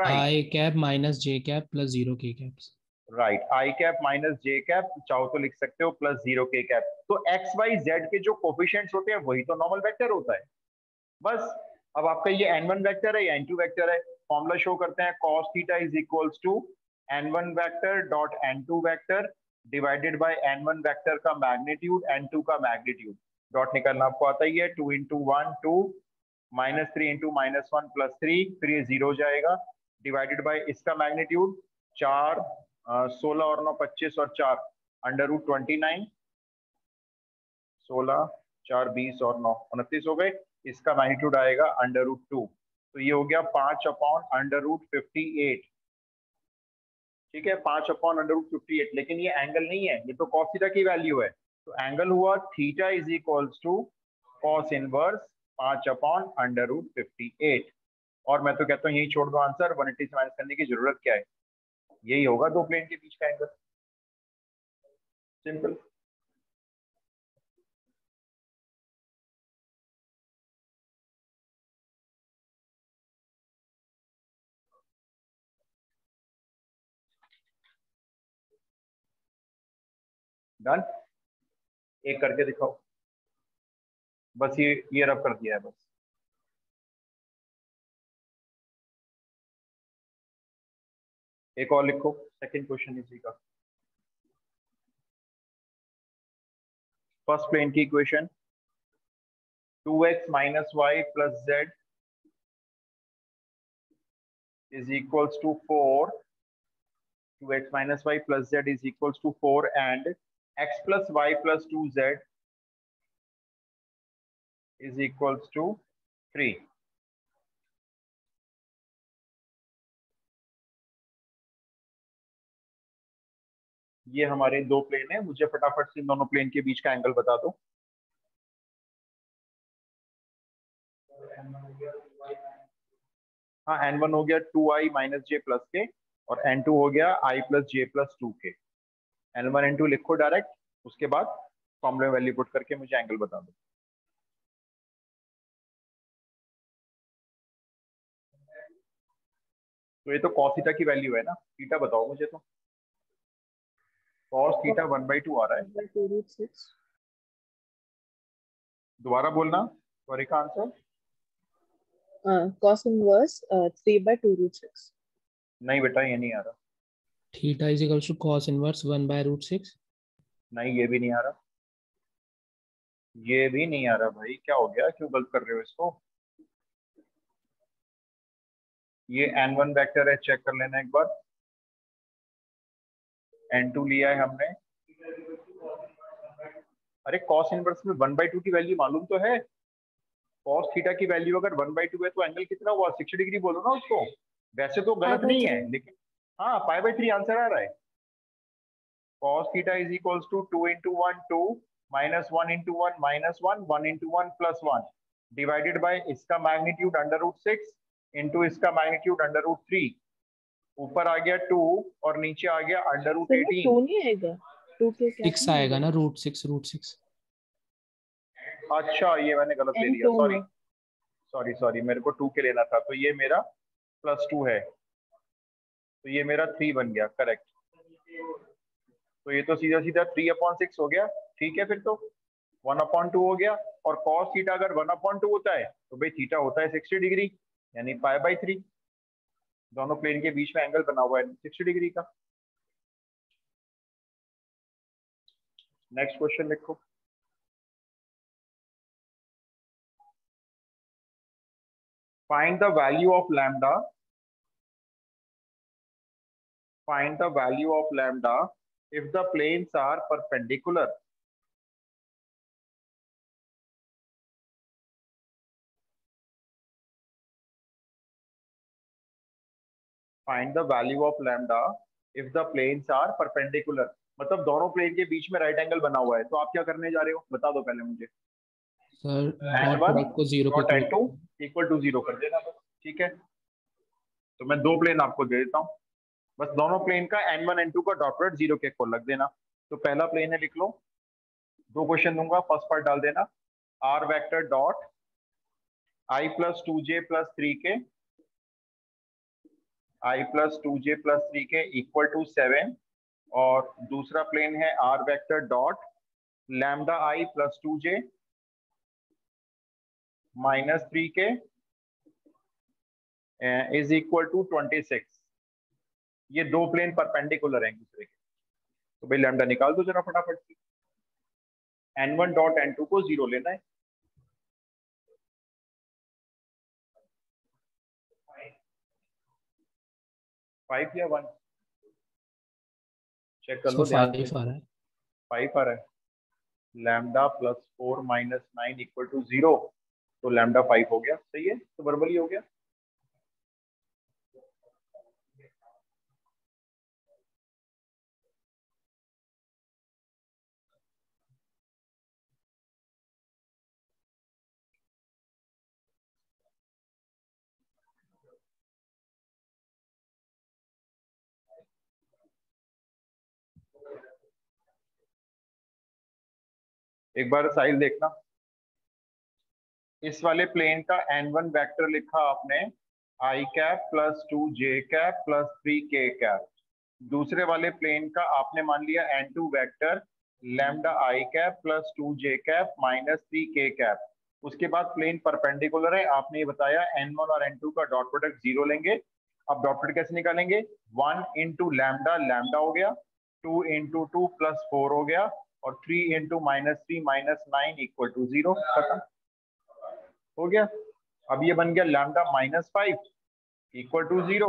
i cap minus j cap plus 0k caps. Right, I cap minus J cap, चाहो तो लिख सकते हो प्लस 0k कैप। तो एक्स वाई जेड के जो कोफिशिएंट्स होते हैं वही तो नॉर्मल वेक्टर होता है बस। अब आपका ये n1 वेक्टर है या n2 वेक्टर है, फॉर्मूला शो करते हैं cos theta is equals to n1 vector dot n2 vector divided by n1 vector का मैग्नीट्यूड n2 का मैग्नीट्यूड। डॉट निकालना आपको आता ही है, 2 इंटू 1 2 -3 इंटू -1 प्लस 3, फिर ये 0 हो जाएगा, डिवाइडेड बाय इसका मैग्नीट्यूड 4 16 और 9 25 और 4 √29, 16 4 20 और 9 29 हो गए। इसका मैग्नीट्यूड आएगा √2, तो ये हो गया 5/√58। ठीक है, 5/√58। लेकिन ये एंगल नहीं है, ये तो कॉस थीटा की वैल्यू है। तो एंगल हुआ theta is equals to cos inverse 5/√58। और मैं तो कहता हूँ यही छोड़ दो आंसर, 180 से माइनस करने की जरूरत क्या है, यही होगा दो प्लेन के बीच का एंगल। सिंपल। डन। एक करके दिखाओ, बस ये रब कर दिया है बस। एक और लिखो, सेकंड क्वेश्चन इसी का। फर्स्ट प्लेन की equation 2x minus y plus z is equals to 4, 2x minus y plus z is equals to 4 and x plus y plus 2z is equals to 3। ये हमारे दो प्लेन है, मुझे फटाफट से इन दोनों प्लेन के बीच का एंगल बता दो। हाँ, n1 हो गया 2i माइनस जे प्लस के और n2 हो गया i plus J plus 2k। n1 n2 लिखो डायरेक्ट, उसके बाद फॉर्मूले में वैल्यू पुट करके मुझे एंगल बता दो। तो ये तो cos थीटा की वैल्यू है ना, थीटा बताओ मुझे। तो cos थीटा 1/2 आ रहा है, 2√6। दोबारा बोलना सॉरी का आंसर। cos inverse 3/2√6। नहीं बेटा, ये नहीं आ रहा। Theta is equal to cos inverse 1/√6। नहीं, ये भी नहीं आ रहा, ये भी नहीं आ रहा भाई, क्या हो गया, क्यों गलत कर रहे हो इसको। ये n1 वेक्टर है, चेक कर लेना एक बार। n2 लिया है हमने। अरे cos इनवर्स में 1/2 की वैल्यू मालूम तो है। cos थीटा की वैल्यू अगर 1/2 है तो एंगल कितना हुआ, 60 डिग्री बोलो ना उसको। वैसे तो गलत नहीं है, लेकिन हाँ π/3 आंसर आ रहा है। cos theta is equals to 2 into 1 2 -1 into 1 -1 1 into 1 plus 1 divided by इसका मैग्नीट्यूड √6 इंटू इसका मैग्नीट्यूड √3। ऊपर आ गया 2 और नीचे आ गया √18। 2 नहीं आएगा, 2 के क्या 6 आएगा ना, √6। अच्छा, ये मैंने गलत ले लिया, n2 सॉरी में। सॉरी सॉरी, मेरे को 2 के लेना था, तो ये मेरा +2 है। तो ये मेरा 3 बन गया, करेक्ट। तो ये तो सीधा सीधा 3/6 हो गया, ठीक है। फिर तो 1/2 हो गया, और cos थीटा अगर 1/2 होता है तो भाई थीटा होता है 60 डिग्री, यानी π/3। दोनों प्लेन के बीच में एंगल बना हुआ है 60 डिग्री का। नेक्स्ट क्वेश्चन लिखो। Find the value of lambda, find the value of lambda if the planes are perpendicular. Find the value of lambda if the planes are perpendicular. मतलब दोनों प्लेन के बीच में राइट एंगल बना हुआ है, तो आप क्या करने जा रहे हो बता दो पहले मुझे। सर डॉट n1 प्रोडक्ट को 0 पे डॉट n2 इक्वल टू 0 कर देना बस, ठीक है। तो मैं दो प्लेन आपको दे देता हूँ, बस दोनों प्लेन का n1 n2 का डॉट प्रोडक्ट 0 के इक्वल रख देना। तो पहला प्लेन है, लिख लो। दो क्वेश्चन दूंगा, फर्स्ट पार्ट डाल देना, r vector dot i plus 2j plus 3k, i plus 2j plus 3k equal to 7। और दूसरा प्लेन है r vector dot lambda i plus 2j minus 3k is equal to 26। ये दो प्लेन परपेंडिकुलर हैं एक दूसरे के, तो भाई लैम्डा निकाल दो जरा फटाफट से। n1 डॉट n2 को 0 लेना है। फाइव या 1 चेक कर लो ध्यान से। 5 आ रहा है। 5 आ रहा है। Lambda plus 4 minus 9 equal to 0, तो लैम्डा 5 हो गया, सही है, तो बराबर ही हो गया। एक बार साइज देखना, इस वाले प्लेन का n1 वेक्टर लिखा आपने i cap plus 2j cap plus 3k cap. दूसरे वाले प्लेन का आपने मान लिया n2 vector lambda i cap plus 2j cap minus 3k cap. उसके बाद प्लेन परपेंडिकुलर है, आपने ये बताया n1 और n2 का डॉट प्रोडक्ट 0 लेंगे। अब डॉट प्रोडक्ट कैसे निकालेंगे, 1 इंटू लैम्डा, लैम्डा हो गया, 2 इंटू 2 प्लस 4 हो गया, और 3 into minus 3 minus 9 equal to 0। खत्म हो गया। अब ये बन गया lambda minus 5 equal to 0,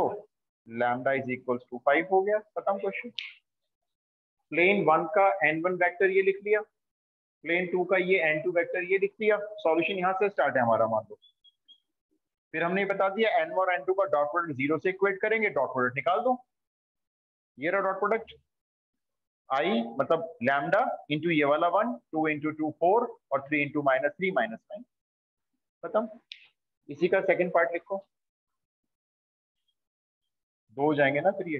lambda is equal to 5 हो गया, खत्म क्वेश्चन। प्लेन 1 का n1 वेक्टर ये लिख लिया, प्लेन 2 का ये n2 वेक्टर ये लिख लिया। सॉल्यूशन यहाँ से स्टार्ट है हमारा, मान लो। फिर हमने बता दिया n1 और n2 का डॉट प्रोडक्ट 0 से इक्वेट करेंगे, डॉट प्रोडक्ट निकाल दो। ये रहा डॉट प्रोडक्ट, i मतलब लैम्डा इंटू ये वाला 1, 2 इंटू 2 4, और 3 इंटू माइनस 3 माइनस 9, खत्म। इसी का सेकंड पार्ट लिखो, दो हो जाएंगे ना फिर ये।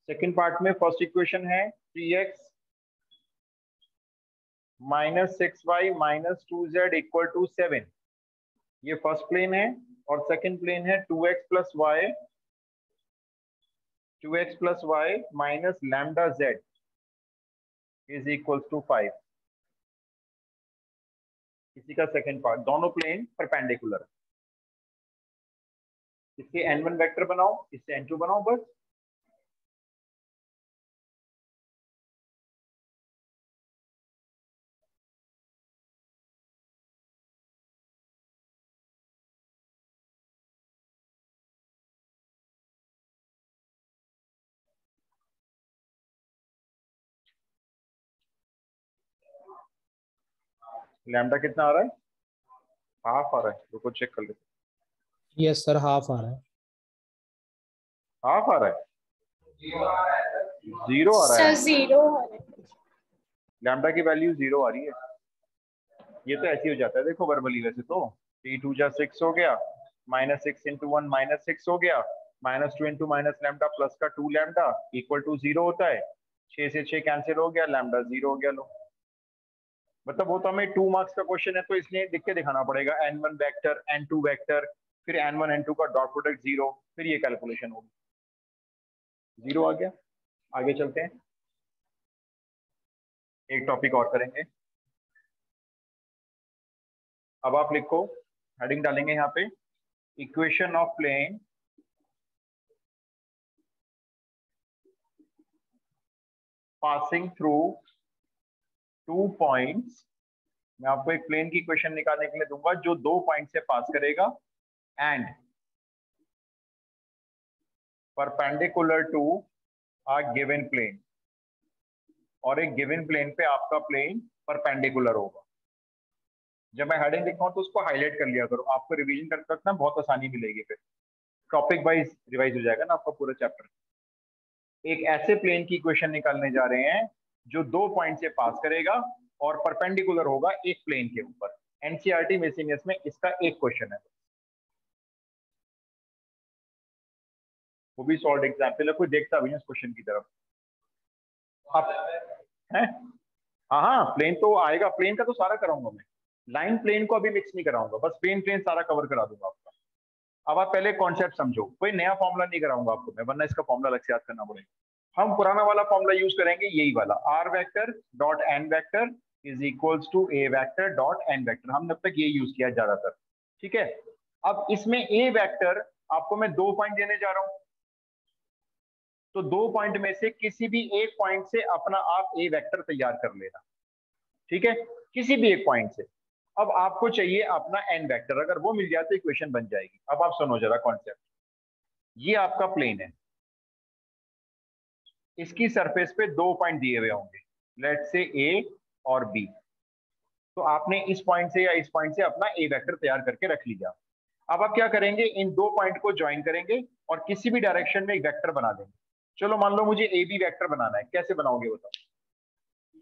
सेकंड पार्ट में फर्स्ट इक्वेशन है 3x minus 6y minus 2z equal to 7। ये फर्स्ट प्लेन है, और सेकंड प्लेन है 2x plus y minus lambda z is equal to 5। इसी का सेकंड पार्ट, दोनों प्लेन परपेंडिकुलर। इसके n1 वेक्टर बनाओ, इससे n2 बनाओ, बस। लैम्डा कितना आ रहा है, हाफ आ रहा है, रुको चेक कर लेते। यस सर, हाफ आ रहा है। हाफ आ रहा है, 0 आ रहा है। सर 0 लैम्डा की वैल्यू 0 आ रही है। ये तो ऐसे ही हो जाता है, देखो वर्बली वैसे तो 3 2 6 हो गया, माइनस 6 इंटू 1 माइनस 6 हो गया, minus 2 into minus lambda plus का 2 लैम्डा इक्वल टू 0 होता है। 6 से 6 कैंसिल हो गया, लैम्डा 0 हो गया। लो, मतलब वो तो हमें 2 मार्क्स का क्वेश्चन है, तो इसलिए लिख के दिखाना पड़ेगा n1 वेक्टर n2 वेक्टर फिर n1 n2 का डॉट प्रोडक्ट 0, फिर ये कैलकुलेशन होगी। 0 आ गया। आगे चलते हैं, एक टॉपिक और करेंगे। अब आप लिखो, हेडिंग डालेंगे यहाँ पे, equation of plane passing through 2 points. मैं आपको एक प्लेन की इक्वेशन निकालने के लिए दूंगा जो 2 पॉइंट से पास करेगा and perpendicular to a given plane, और एक गिवन प्लेन पे आपका प्लेन परपेंडिकुलर होगा। जब मैं हेडिंग लिखता हूं तो उसको हाईलाइट कर लिया करो, आपको रिवीजन करते वक्त ना बहुत आसानी मिलेगी, फिर टॉपिक वाइज रिवाइज हो जाएगा ना आपका पूरा चैप्टर। एक ऐसे प्लेन की इक्वेशन निकालने जा रहे हैं जो 2 पॉइंट से पास करेगा और परपेंडिकुलर होगा एक प्लेन के ऊपर। एनसीईआरटी मिसलेनियस में इसका एक क्वेश्चन है, वो भी सॉल्व एग्जाम्पल है, कोई देखता भी नहीं उस क्वेश्चन की तरफ। आप हैं? हाँ हाँ, प्लेन तो आएगा, प्लेन का तो सारा कराऊंगा मैं, लाइन प्लेन को अभी मिक्स नहीं कराऊंगा, बस प्लेन प्लेन सारा कवर करा दूंगा आपका। अब आप पहले कॉन्सेप्ट समझो, कोई नया फॉर्मूला नहीं कराऊंगा आपको मैं, वरना इसका फॉर्मूला अलग से याद करना पड़ेगा। हम पुराना वाला फॉर्मूला यूज करेंगे, यही वाला, r vector dot N vector is equals to A vector dot N vector. हमने अब तक ये यूज किया ज्यादातर, ठीक है। अब इसमें ए वेक्टर आपको मैं 2 पॉइंट देने जा रहा हूं, तो 2 पॉइंट में से किसी भी एक पॉइंट से अपना आप ए वेक्टर तैयार कर लेना, ठीक है, किसी भी एक पॉइंट से। अब आपको चाहिए अपना एन वेक्टर, अगर वो मिल जाए तो इक्वेशन बन जाएगी। अब आप सुनो जरा कॉन्सेप्ट, ये आपका प्लेन है, इसकी सरफेस पे 2 पॉइंट दिए हुए होंगे, लेट्स से ए और बी। तो आपने इस पॉइंट से या इस पॉइंट से अपना ए वेक्टर तैयार करके रख लिया। अब आप क्या करेंगे, इन 2 पॉइंट को ज्वाइन करेंगे और किसी भी डायरेक्शन में एक वेक्टर बना देंगे। चलो मान लो मुझे ए बी वेक्टर बनाना है, कैसे बनाओगे बताओ?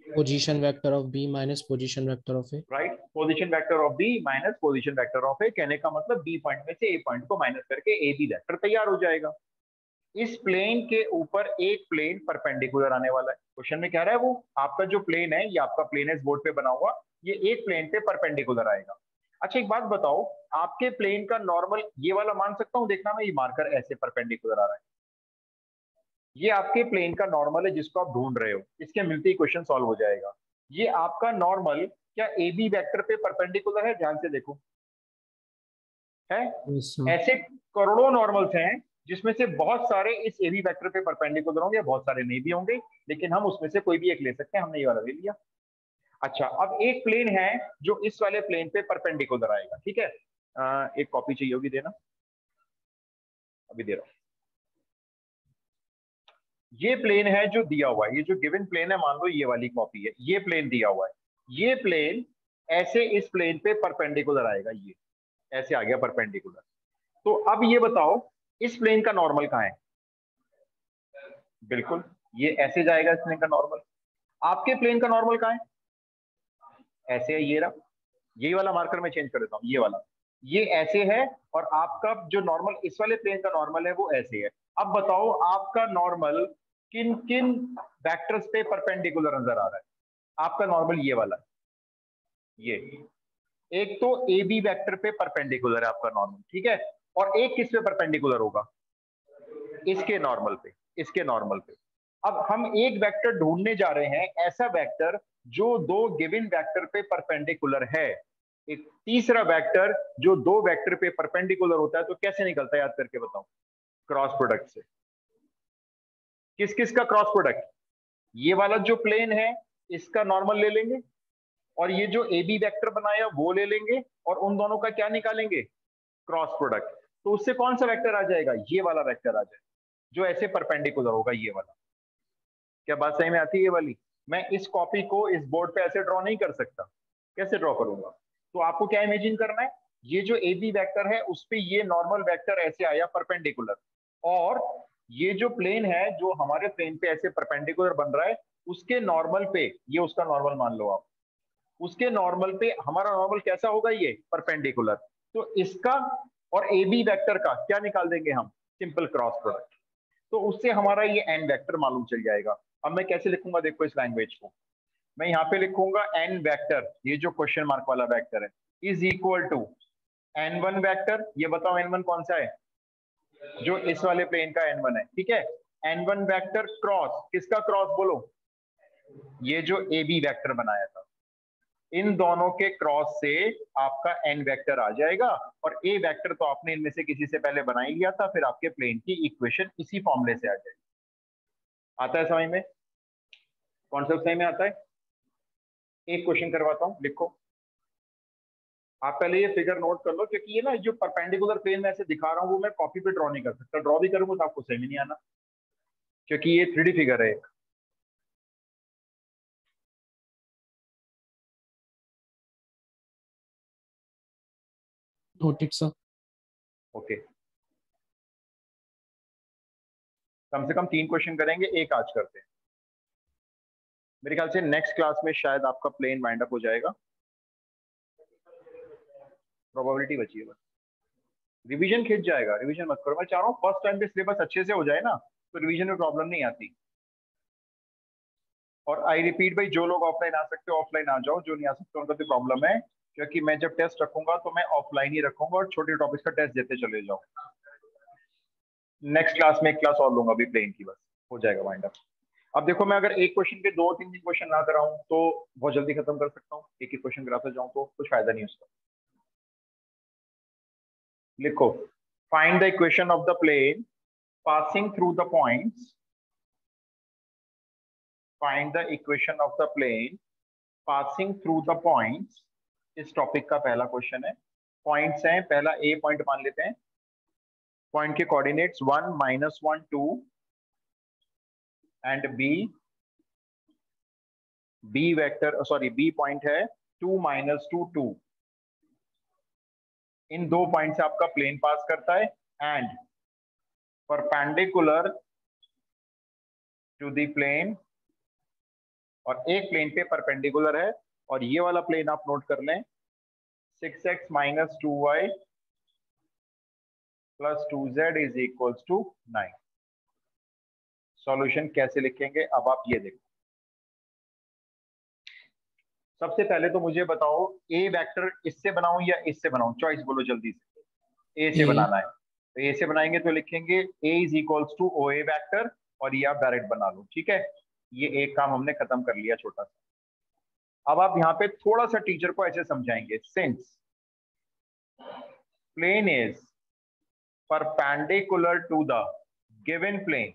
Position vector of B minus position vector of A. Right, position vector of B minus position vector of A. कहने का मतलब बी पॉइंट में से ए पॉइंट को माइनस करके ए बी वेक्टर तैयार हो जाएगा। इस प्लेन के ऊपर एक प्लेन परपेंडिकुलर आने वाला है। क्वेश्चन में कह रहा है वो आपका जो प्लेन है, ये आपका प्लेन है इस बोर्ड पे बना हुआ, ये एक प्लेन पे परपेंडिकुलर आएगा। अच्छा एक बात बताओ, आपके प्लेन का नॉर्मल ये वाला मान सकता हूं, देखना मैं ये मार्कर ऐसे परपेंडिकुलर आ रहा है, ये आपके प्लेन का नॉर्मल है जिसको आप ढूंढ रहे हो, इसके मिलते ही क्वेश्चन सॉल्व हो जाएगा। ये आपका नॉर्मल क्या ए बी वेक्टर पे परपेंडिकुलर है? ध्यान से देखो, है। ऐसे करोड़ों नॉर्मल्स हैं जिसमें से बहुत सारे इस ए बी वेक्टर पे परपेंडिकुलर होंगे, बहुत सारे नहीं भी होंगे, लेकिन हम उसमें से कोई भी एक ले सकते हैं, हमने ये वाला ले लिया। अच्छा अब एक प्लेन है जो इस वाले प्लेन पे परपेंडिकुलर आएगा, ठीक है। एक कॉपी चाहिए होगी, देना, अभी दे रहा हूं। ये प्लेन है जो दिया हुआ है, ये जो गिवन प्लेन है, मान लो ये वाली कॉपी है, ये प्लेन दिया हुआ है, ये प्लेन ऐसे इस प्लेन पे परपेंडिकुलर आएगा, ये ऐसे आ गया परपेंडिकुलर। तो अब ये बताओ इस प्लेन का नॉर्मल कहाँ है? बिल्कुल ये ऐसे जाएगा इस प्लेन का नॉर्मल। आपके प्लेन का नॉर्मल कहाँ है? ऐसे है, ये रहा, यही वाला मार्कर मैं चेंज कर देता हूँ, ये वाला, ये ऐसे है, और आपका जो नॉर्मल इस वाले प्लेन का नॉर्मल है वो ऐसे है। अब बताओ आपका नॉर्मल किन किन वेक्टर्स पे परपेंडिकुलर नजर आ रहा है? आपका नॉर्मल ये वाला, ये एक तो ए बी वेक्टर पे परपेंडिकुलर है आपका नॉर्मल, ठीक है, और एक किस पे परपेंडिकुलर होगा? इसके नॉर्मल पे, इसके नॉर्मल पे। अब हम एक वेक्टर ढूंढने जा रहे हैं, ऐसा वेक्टर जो 2 गिवन वेक्टर पे परपेंडिकुलर है। एक तीसरा वेक्टर जो 2 वेक्टर पे परपेंडिकुलर होता है, तो कैसे निकलता है याद करके बताओ? क्रॉस प्रोडक्ट से। किस किस का क्रॉस प्रोडक्ट? ये वाला जो प्लेन है इसका नॉर्मल ले लेंगे, और ये जो ए बी वेक्टर बनाया वो ले लेंगे, और उन दोनों का क्या निकालेंगे? Cross product. तो उससे कौन सा वेक्टर आ जाएगा? ये वाला वेक्टर आ जाएगा जो ऐसे परपेंडिकुलर होगा, ये वाला। क्या बात सही में आती है ये वाली? मैं इस कॉपी को इस बोर्ड पे ऐसे ड्रॉ नहीं कर सकता, कैसे ड्रॉ करूंगा? तो आपको क्या इमेजिन करना है, ये जो ए बी वेक्टर है उस पे ये नॉर्मल वेक्टर ऐसे आया परपेंडिकुलर, और ये जो प्लेन है जो हमारे प्लेन पे ऐसे परपेंडिकुलर बन रहा है, उसके नॉर्मल पे, ये उसका नॉर्मल मान लो आप, उसके नॉर्मल पे हमारा नॉर्मल कैसा होगा? ये परपेंडिकुलर। तो इसका और ए बी वेक्टर का क्या निकाल देंगे हम? Simple cross product. तो उससे हमारा ये एन वेक्टर मालूम चल जाएगा। अब मैं कैसे लिखूंगा देखो इस लैंग्वेज को, मैं यहाँ पे लिखूंगा एन वेक्टर, ये जो क्वेश्चन मार्क वाला वेक्टर है, is equal to n1 vector, ये बताओ n1 कौन सा है, जो इस वाले प्लेन का n1 है, ठीक है। n1 वेक्टर क्रॉस, किसका क्रॉस बोलो, ये जो ए बी वेक्टर बनाया था, इन दोनों के क्रॉस से आपका n वेक्टर आ जाएगा, और a वेक्टर तो आपने इनमें से किसी से पहले बना ही लिया था, फिर आपके प्लेन की इक्वेशन इसी फॉर्मूले से आ जाएगी। आता है समझ में, कॉन्सेप्ट समझ में आता है। एक क्वेश्चन करवाता हूं, लिखो। आप पहले ये फिगर नोट कर लो, क्योंकि ये ना जो परपेंडिकुलर प्लेन मैं ऐसे दिखा रहा हूँ वो मैं कॉपी पे ड्रॉ नहीं कर सकता, ड्रॉ भी करूंगा तो आपको समझ नहीं आना, क्योंकि ये 3D फिगर है एक। Noted sir. ओके, कम से कम 3 क्वेश्चन करेंगे, एक आज करते हैं। मेरे ख्याल से नेक्स्ट क्लास में शायद आपका प्लेन वाइंड अप हो जाएगा, प्रोबेबिलिटी बची है बस। रिवीजन खिंच जाएगा, रिवीजन मत करो, मैं चाह रहा हूँ फर्स्ट टाइम पे सिलेबस अच्छे से हो जाए ना, तो रिवीजन में प्रॉब्लम नहीं आती। और आई रिपीट भाई, जो लोग ऑफलाइन आ सकते हो ऑफलाइन आ जाओ, जो नहीं आ सकते उनका तो प्रॉब्लम है, क्योंकि मैं जब टेस्ट रखूंगा तो मैं ऑफलाइन ही रखूंगा, और छोटे टॉपिक्स का टेस्ट देते चले जाओ। नेक्स्ट क्लास में एक क्लास और लूंगा अभी प्लेन की, बस हो जाएगा वाइंड अप। अब देखो, मैं अगर एक क्वेश्चन के 2-3 क्वेश्चन ना कराऊं तो बहुत जल्दी खत्म कर सकता हूँ, एक ही क्वेश्चन कराता जाऊं तो कुछ फायदा नहीं उसका। लिखो, find the equation of the plane passing through the points, find the equation of the plane passing through the points, इस टॉपिक का पहला क्वेश्चन है। पॉइंट्स हैं, पहला ए पॉइंट मान लेते हैं, पॉइंट के coordinates 1 -1 2 and B vector, sorry B point है 2 -2 2। इन दो पॉइंट से आपका प्लेन पास करता है, and perpendicular to the plane, और एक प्लेन पे परपेंडिकुलर है, और ये वाला प्लेन आप नोट कर लें 6x - 2y + 2z is equals to 9। Solution कैसे लिखेंगे, अब आप ये देखो। सबसे पहले तो मुझे बताओ, ए वेक्टर इससे बनाऊं या इससे बनाऊं, चॉइस बोलो जल्दी से। ए से ए। बनाना है, तो ए से बनाएंगे तो लिखेंगे A is equals to O A vector, और ये आप डायरेक्ट बना लो, ठीक है। ये एक काम हमने खत्म कर लिया छोटा सा। अब आप यहाँ पे थोड़ा सा टीचर को ऐसे समझाएंगे, since plane is perpendicular to the given plane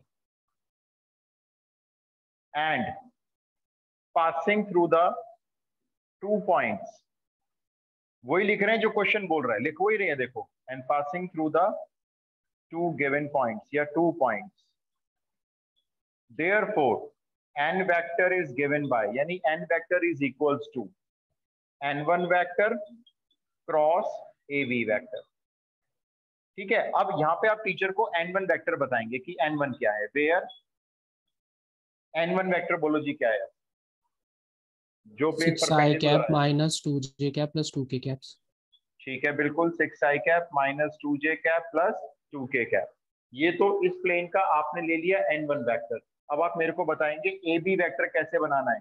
and passing through the 2 points, वही लिख रहे हैं जो क्वेश्चन बोल रहा है, लिख वही रहे हैं देखो, and passing through the 2 given points या 2 points, therefore n vector is given by, यानी n vector is equals to n1 vector cross ab vector, ठीक है। अब यहाँ पे आप टीचर को n1 वेक्टर बताएंगे कि n1 क्या है, वेयर n1 वेक्टर बोलो जी क्या है, जो प्लेन 6i परपेंडिकुलर कैप है। -2j cap + 2k caps. ठीक है, बिल्कुल 6i cap -2j cap + 2k cap, ये तो इस प्लेन का आपने ले लिया n1 वेक्टर। अब आप मेरे को बताएंगे ए बी वेक्टर कैसे बनाना है।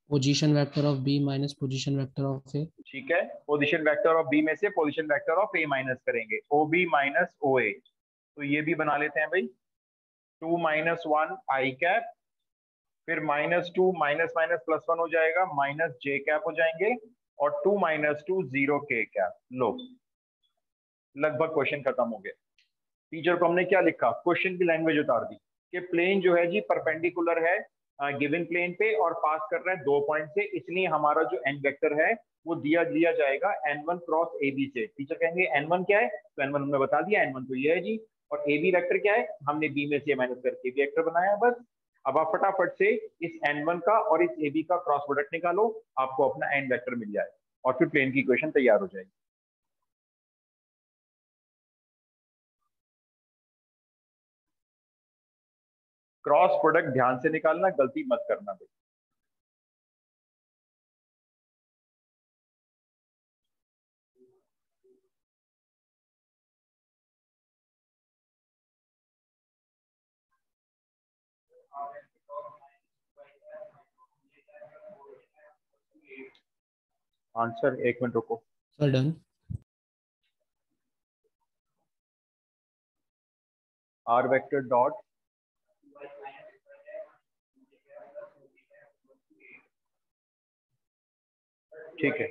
Position vector of b - position vector of a। ठीक है, पोजीशन वेक्टर ऑफ बी में से position vector of A minus करेंगे, ओ बी - ओ ए, तो ये भी बना लेते हैं भाई, 2 - 1 आई कैप, फिर -2 माइनस माइनस +1 हो जाएगा, -j कैप हो जाएंगे, और 2 - 2 0 k कैप। लो, लगभग क्वेश्चन खत्म हो गया। टीचर को हमने क्या लिखा, क्वेश्चन की लैंग्वेज उतार दी कि प्लेन जो है जी परपेंडिकुलर है गिवन प्लेन पे, और पास कर रहा है 2 पॉइंट से, इसलिए हमारा जो एन वेक्टर है वो दिया जाएगा n1 क्रॉस ab से। टीचर कहेंगे n1 क्या है, तो n1 हमने बता दिया, n1 तो ये है जी, और ab वेक्टर क्या है, हमने b में से माइनस करके b वेक्टर बनाया बस। अब आप फटाफट से इस n1 का और इस ab का क्रॉस प्रोडक्ट निकालो, आपको अपना एन वेक्टर मिल जाएगा, और फिर प्लेन की इक्वेशन तैयार हो जाएगी। क्रॉस प्रोडक्ट ध्यान से निकालना, गलती मत करना भाई। आंसर, एक मिनट रुको। Sir done. R vector dot ठीक है,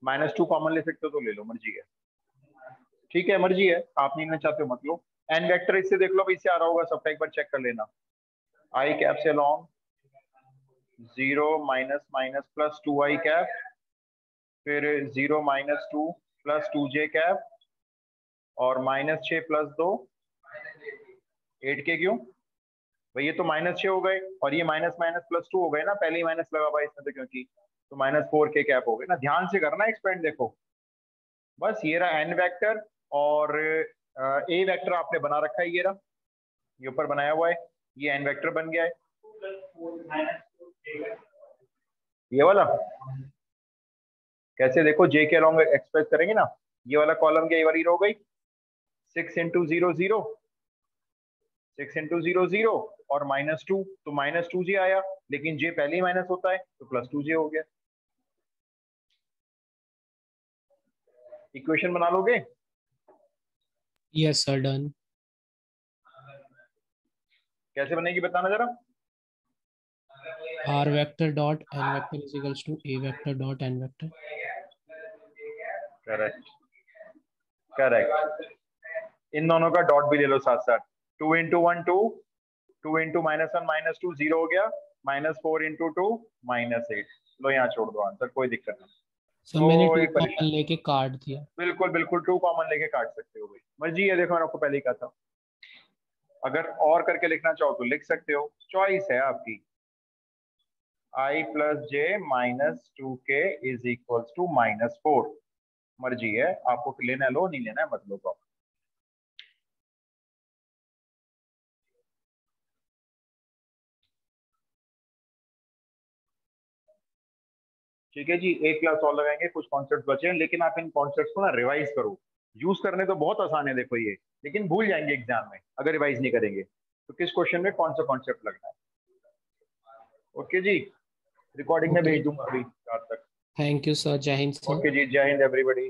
-2 कॉमन ले सकते हो तो ले लो, मर्जी है, ठीक है मर्जी है, आप नहीं लेना चाहते हो मत लो। एन वेक्टर इससे देख लो, इससे आ रहा होगा सबका, एक बार चेक कर लेना। आई कैप से लॉन्ग 0 माइनस माइनस प्लस 2 आई कैप, फिर 0 माइनस 2 प्लस 2 जे कैप, और -6 प्लस 2 8 के क्यों भाई, ये तो -6 हो गए और ये माइनस माइनस प्लस 2 हो गए ना, पहले ही माइनस लगा हुआ इसमें तो, क्योंकि तो -4 के कैप हो गए ना। ध्यान से करना एक्सपेंड, देखो बस ये रहा एन वेक्टर, और ए वेक्टर आपने बना रखा है, ये रहा, ये ऊपर बनाया हुआ है, ये एन वेक्टर बन गया है, ये वाला कैसे देखो, जे के अलॉन्ग एक्सप्रेस करेंगे ना, ये वाला कॉलम क्या, ये वाली रो गई 6 इंटू 0 0, 6 इंटू 0 0 और -2, तो -2 जे आया, लेकिन जे पहले ही माइनस होता है तो +2 जे हो गया। इक्वेशन बना लोगे? Yes sir, done. कैसे बनेगी बताना जरा। R vector dot N vector is equals to A vector dot N vector. Correct correct, इन दोनों का डॉट भी ले लो साथ साथ, 2 इंटू 1 2, 2 इंटू -1 -2 0 हो गया, -4 इंटू 2 -8, लो यहाँ छोड़ दो आंसर, कोई दिक्कत नहीं। सर मैंने 2 कोई कॉमन परेशानी, लेके काट दिया। बिल्कुल बिल्कुल 2 कॉमन लेके काट सकते हो भाई, मर्जी है, देखो मैंने आपको पहले ही कहा था, अगर और करके लिखना चाहो तो लिख सकते हो, चॉइस है आपकी। I plus J -2k is equals to -4, मर्जी है आपको, लेना लो, नहीं लेना है मत लो। ठीक है जी, एक क्लास और लगाएंगे, कुछ कॉन्सेप्ट बचे हैं, लेकिन आप इन कॉन्सेप्ट्स को ना रिवाइज करो, यूज करने तो बहुत आसान है देखो ये, लेकिन भूल जाएंगे एग्जाम में अगर रिवाइज नहीं करेंगे, तो किस क्वेश्चन में कौन सा कॉन्सेप्ट लगना है। ओके जी, रिकॉर्डिंग में भेज दूंगा अभी रात तक। थैंक यू सर, जय हिंद सर। ओके जी, जय हिंद एवरीबॉडी।